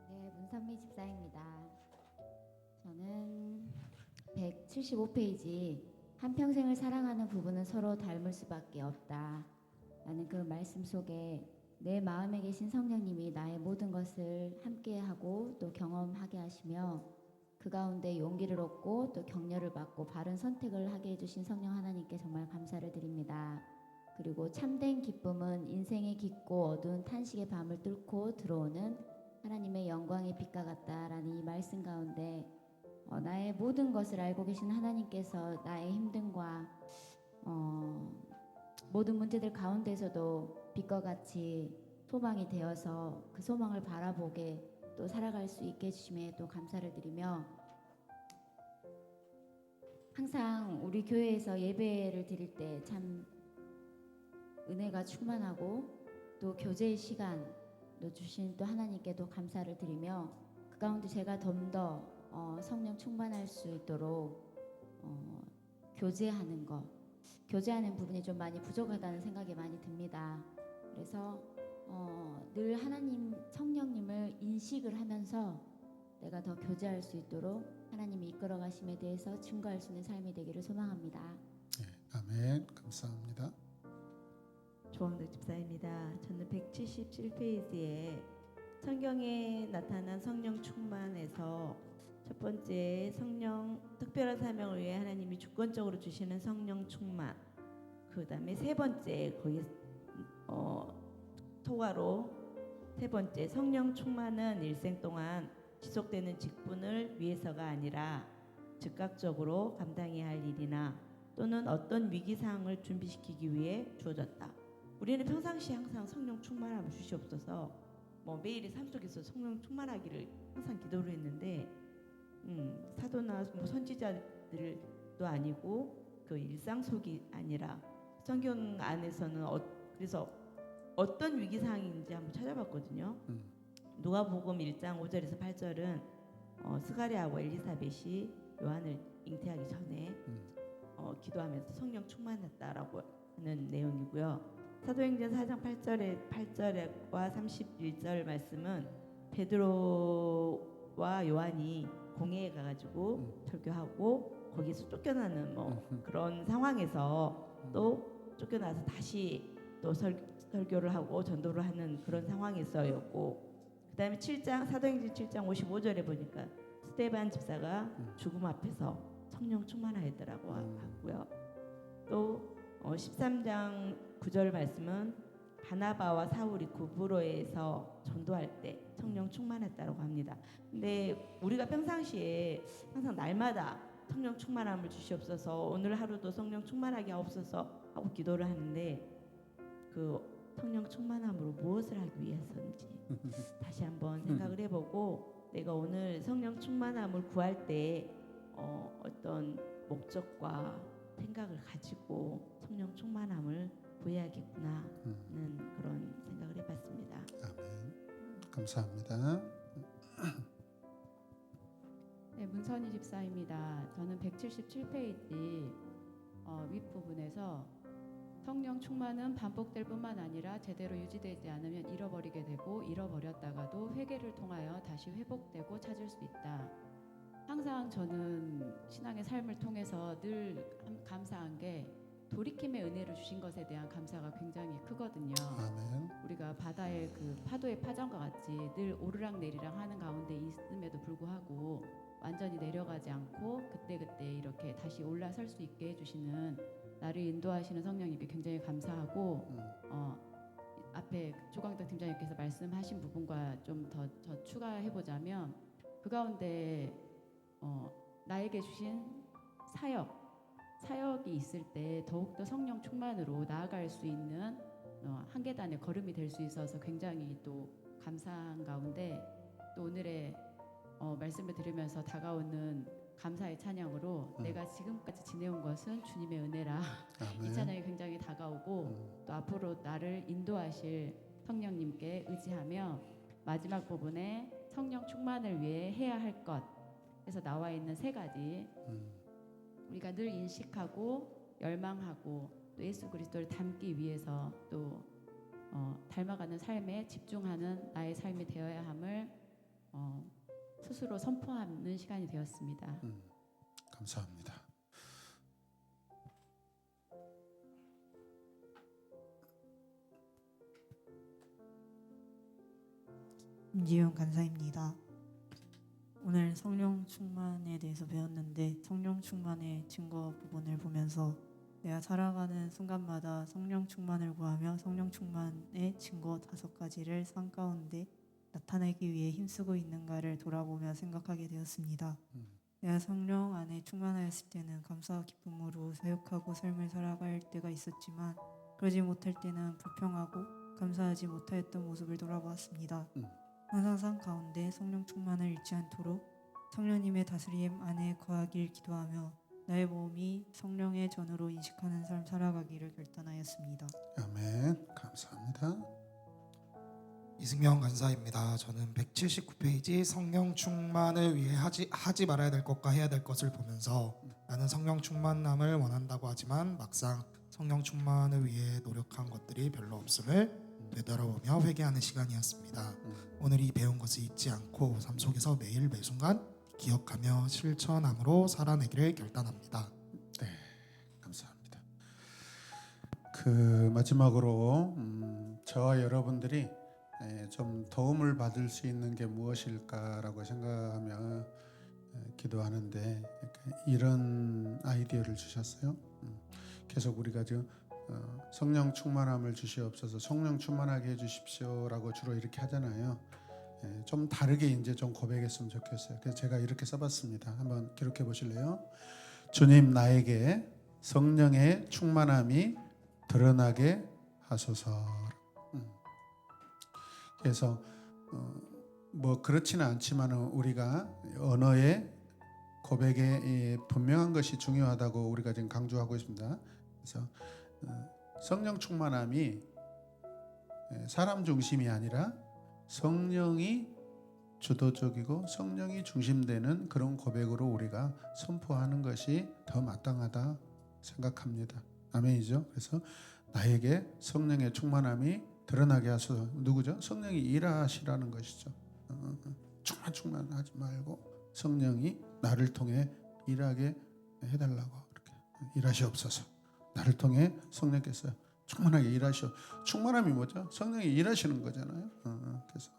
네, 문선미 집사입니다. 저는 175페이지 한평생을 사랑하는 부부는 서로 닮을 수밖에 없다 라는 그 말씀 속에 내 마음에 계신 성령님이 나의 모든 것을 함께하고 또 경험하게 하시며 그 가운데 용기를 얻고 또 격려를 받고 바른 선택을 하게 해주신 성령 하나님께 정말 감사를 드립니다. 그리고 참된 기쁨은 인생의 깊고 어두운 탄식의 밤을 뚫고 들어오는 하나님의 영광의 빛과 같다라는 이 말씀 가운데 나의 모든 것을 알고 계신 하나님께서 나의 힘듦과 모든 문제들 가운데서도 빛과 같이 소망이 되어서 그 소망을 바라보게 또 살아갈 수 있게 해주심에 또 감사를 드리며 항상 우리 교회에서 예배를 드릴 때 참 은혜가 충만하고 또 교제의 시간 또 주신 또 하나님께도 감사를 드리며 그 가운데 제가 좀 더 성령 충만할 수 있도록 교제하는 부분이 좀 많이 부족하다는 생각이 많이 듭니다. 그래서 늘 하나님 성령님을 인식을 하면서 내가 더 교제할 수 있도록 하나님이 이끌어 가심에 대해서 증거할 수 있는 삶이 되기를 소망합니다. 네, 아멘. 감사합니다. 조항덕 집사입니다. 저는 177페이지에 성경에 나타난 성령 충만에서 첫 번째 성령 특별한 사명을 위해 하나님이 주권적으로 주시는 성령 충만, 그 다음에 세 번째 거기 토가로 세 번째 성령 충만은 일생 동안 지속되는 직분을 위해서가 아니라 즉각적으로 감당해야 할 일이나 또는 어떤 위기 상황을 준비시키기 위해 주어졌다. 우리는 평상시에 항상 성령 충만함을 주시옵소서 매일의 삶 속에서 성령 충만하기를 항상 기도를 했는데 사도나 선지자들도 아니고 그 일상 속이 아니라 성경 안에서는 그래서 어떤 위기 상황인지 한번 찾아봤거든요. 누가복음 1장 5절에서 8절은 스가랴하고 엘리사벳이 요한을 잉태하기 전에 기도하면서 성령 충만했다라고 하는 내용이고요. 사도행전 4장 8절과 31절 말씀은 베드로와 요한이 공회에 가가지고 설교하고 거기서 쫓겨나는 그런 상황에서 또 쫓겨나서 다시 또 설교를 하고 전도를 하는 그런 상황에서였고, 그 다음에 사도행전 7장 55절에 보니까 스데반 집사가 죽음 앞에서 성령 충만하였더라고 하고요. 또 13장 9절 말씀은 바나바와 사울이 구브로에서 전도할 때 성령 충만했다고 합니다. 근데 우리가 평상시에 항상 날마다 성령 충만함을 주시옵소서, 오늘 하루도 성령 충만하게 하옵소서 하고 기도를 하는데 그 성령 충만함으로 무엇을 하기 위해서인지 다시 한번 생각을 해보고 내가 오늘 성령 충만함을 구할 때 어떤 목적과 생각을 가지고 성령 충만함을 구해야겠구나는 그런 생각을 해봤습니다. 아멘. 감사합니다. 네, 문선희 집사입니다. 저는 177페이지 윗부분에서 성령 충만은 반복될 뿐만 아니라 제대로 유지되지 않으면 잃어버리게 되고 잃어버렸다가도 회개를 통하여 다시 회복되고 찾을 수 있다. 항상 저는 신앙의 삶을 통해서 늘 감사한 게 돌이킴의 은혜를 주신 것에 대한 감사가 굉장히 크거든요. 아멘. 우리가 바다의 그 파도의 파전과 같이 늘 오르락내리락 하는 가운데 있음에도 불구하고 완전히 내려가지 않고 그때그때 이렇게 다시 올라설 수 있게 해주시는 나를 인도하시는 성령님께 굉장히 감사하고 앞에 조광덕 팀장님께서 말씀하신 부분과 좀 더 추가해보자면 그 가운데 나에게 주신 사역이 있을 때 더욱더 성령 충만으로 나아갈 수 있는 한 계단의 걸음이 될 수 있어서 굉장히 또 감사한 가운데 또 오늘의 말씀을 들으면서 다가오는 감사의 찬양으로 내가 지금까지 지내온 것은 주님의 은혜라 이 찬양이 굉장히 다가오고 또 앞으로 나를 인도하실 성령님께 의지하며 마지막 부분에 성령 충만을 위해 해야 할 것에서 나와 있는 세 가지 우리가 늘 인식하고 열망하고 또 예수 그리스도를 닮기 위해서 또 닮아가는 삶에 집중하는 나의 삶이 되어야 함을 스스로 선포하는 시간이 되었습니다. 감사합니다. 임지윤 간사입니다. 오늘 성령 충만에 대해서 배웠는데 성령 충만의 증거 부분을 보면서 내가 살아가는 순간마다 성령 충만을 구하며 성령 충만의 증거 5가지를 삶 가운데 나타내기 위해 힘쓰고 있는가를 돌아보며 생각하게 되었습니다. 내가 성령 안에 충만하였을 때는 감사와 기쁨으로 사역하고 삶을 살아갈 때가 있었지만 그러지 못할 때는 불평하고 감사하지 못하였던 모습을 돌아보았습니다. 항상 삶 가운데 성령 충만을 잃지 않도록 성령님의 다스림 안에 거하길 기도하며 나의 몸이 성령의 전으로 인식하는 삶 살아가기를 결단하였습니다. 아멘. 감사합니다. 이승명 간사입니다. 저는 179페이지 성령 충만을 위해 하지 말아야 될 것과 해야 될 것을 보면서 나는 성령 충만함을 원한다고 하지만 막상 성령 충만을 위해 노력한 것들이 별로 없음을 되돌아보며 회개하는 시간이었습니다. 오늘 이 배운 것을 잊지 않고 삶 속에서 매일 매순간 기억하며 실천함으로 살아내기를 결단합니다. 네, 감사합니다. 그 마지막으로 저와 여러분들이 좀 도움을 받을 수 있는 게 무엇일까라고 생각하며 기도하는데 이런 아이디어를 주셨어요. 계속 우리가 지금 성령 충만함을 주시옵소서, 성령 충만하게 해주십시오라고 주로 이렇게 하잖아요. 좀 다르게 이제 좀 고백했으면 좋겠어요. 그래서 제가 이렇게 써봤습니다. 한번 기록해 보실래요? 주님, 나에게 성령의 충만함이 드러나게 하소서. 그래서 뭐 그렇지는 않지만은 우리가 언어의 고백에 분명한 것이 중요하다고 우리가 지금 강조하고 있습니다. 그래서 성령 충만함이 사람 중심이 아니라 성령이 주도적이고 성령이 중심되는 그런 고백으로 우리가 선포하는 것이 더 마땅하다 생각합니다. 아멘이죠. 그래서 나에게 성령의 충만함이 드러나게 하소서. 누구죠? 성령이 일하시라는 것이죠. 충만하지 말고 성령이 나를 통해 일하게 해달라고 이렇게 일하시옵소서. 나를 통해 성령께서 충만하게 일하시오. 충만함이 뭐죠? 성령이 일하시는 거잖아요. 그래서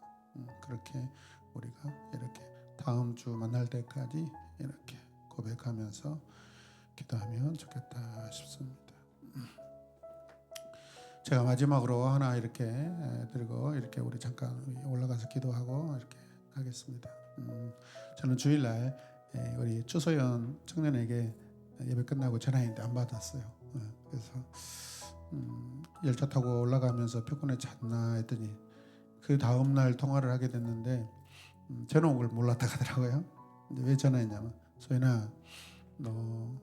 그렇게 우리가 이렇게 다음 주 만날 때까지 이렇게 고백하면서 기도하면 좋겠다 싶습니다. 제가 마지막으로 하나 이렇게 드리고 이렇게 우리 잠깐 올라가서 기도하고 이렇게 하겠습니다. 저는 주일날 우리 추소연 청년에게 예배 끝나고 전화했는데 안 받았어요. 그래서 열차 타고 올라가면서 피곤해 잤나 했더니 그 다음 날 통화를 하게 됐는데 저는 온 걸 몰랐다 하더라고요. 근데 왜 전화했냐면 소연아, 너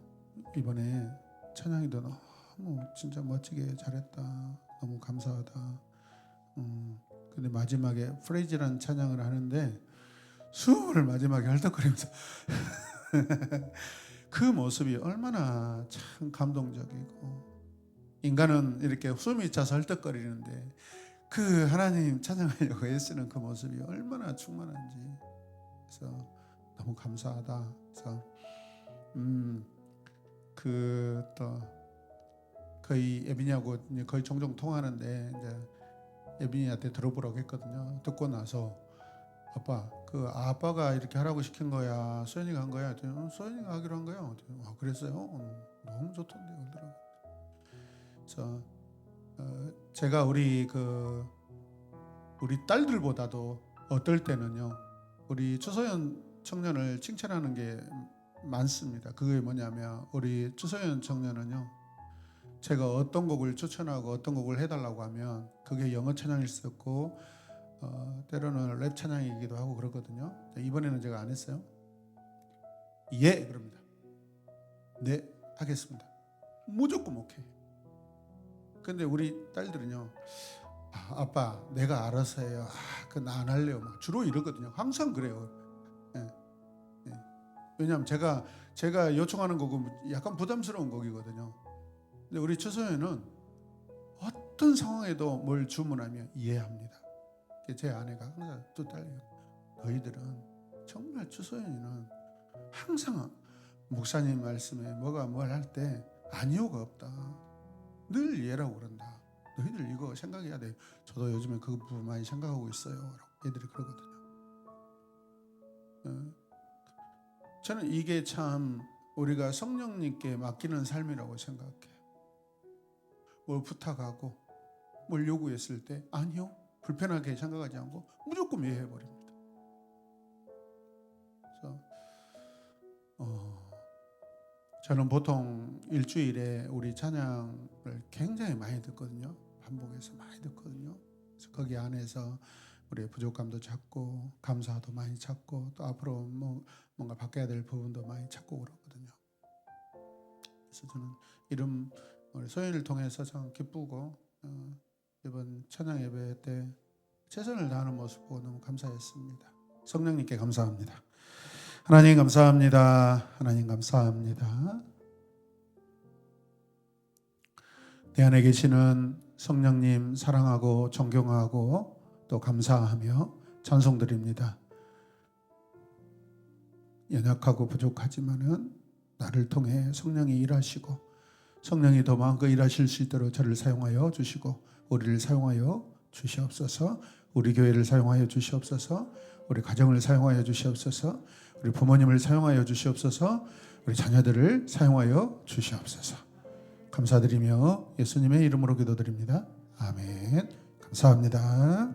이번에 찬양이도 너무 진짜 멋지게 잘했다. 너무 감사하다. 근데 마지막에 프레이즈라는 찬양을 하는데 숨을 마지막에 헐떡거리면서 그 모습이 얼마나 참 감동적이고, 인간은 이렇게 숨이 차서 헐떡거리는데 그 하나님 찬양하려고 애쓰는 그 모습이 얼마나 충만한지, 그래서 너무 감사하다. 그래서 그 또 거의 예빈이하고 거의 종종 통화하는데 이제 예빈이한테 들어보라고 했거든요. 듣고 나서 아빠가 이렇게 하라고 시킨 거야, 소연이가 한 거야? 소연이가 하기로 한 거야. 그랬어요? 너무 좋던데 그러더라고요. 그래서 제가 우리 딸들보다도 어떨 때는요, 우리 추소연 청년을 칭찬하는 게 많습니다. 그게 뭐냐면 우리 추소연 청년은요, 제가 어떤 곡을 추천하고 어떤 곡을 해달라고 하면 그게 영어 찬양일 수 있고 때로는 랩 찬양이기도 하고 그러거든요. 이번에는 제가 안 했어요. 예, 그럽니다. 네, 하겠습니다. 무조건 오케이. 근데 우리 딸들은요, 아빠 내가 알아서 해요. 그건 안 할래요. 막 주로 이러거든요. 항상 그래요. 예. 왜냐하면 제가 요청하는 곡은 약간 부담스러운 곡이거든요. 근데 우리 추소연은 어떤 상황에도 뭘 주문하면 이해합니다. 제 아내가 항상 또 딸려요. 너희들은 정말 추소연이는 항상 목사님 말씀에 뭐가 뭘 할 때 아니오가 없다. 늘 이해라고 그런다. 너희들 이거 생각해야 돼. 저도 요즘에 그 부분 많이 생각하고 있어요. 라고 애들이 그러거든요. 저는 이게 참 우리가 성령님께 맡기는 삶이라고 생각해요. 뭘 부탁하고 뭘 요구했을 때 아니요, 불편하게 생각하지 않고 무조건 이해해버립니다. 그래서 저는 보통 일주일에 우리 찬양을 굉장히 많이 듣거든요. 반복해서 많이 듣거든요. 그래서 거기 안에서 우리의 부족감도 찾고 감사도 많이 찾고 또 앞으로 뭔가 바뀌어야 될 부분도 많이 찾고 그러거든요. 그래서 저는 이름 우리 소연을 통해서 참 기쁘고 이번 찬양 예배 때 최선을 다하는 모습 보고 너무 감사했습니다. 성령님께 감사합니다. 하나님 감사합니다. 하나님 감사합니다. 내 안에 계시는 성령님 사랑하고 존경하고 또 감사하며 찬송드립니다. 연약하고 부족하지만은 나를 통해 성령이 일하시고 성령이 더 마음껏 일하실 수 있도록 저를 사용하여 주시고 우리를 사용하여 주시옵소서. 우리 교회를 사용하여 주시옵소서. 우리 가정을 사용하여 주시옵소서. 우리 부모님을 사용하여 주시옵소서. 우리 자녀들을 사용하여 주시옵소서. 감사드리며 예수님의 이름으로 기도드립니다. 아멘. 감사합니다.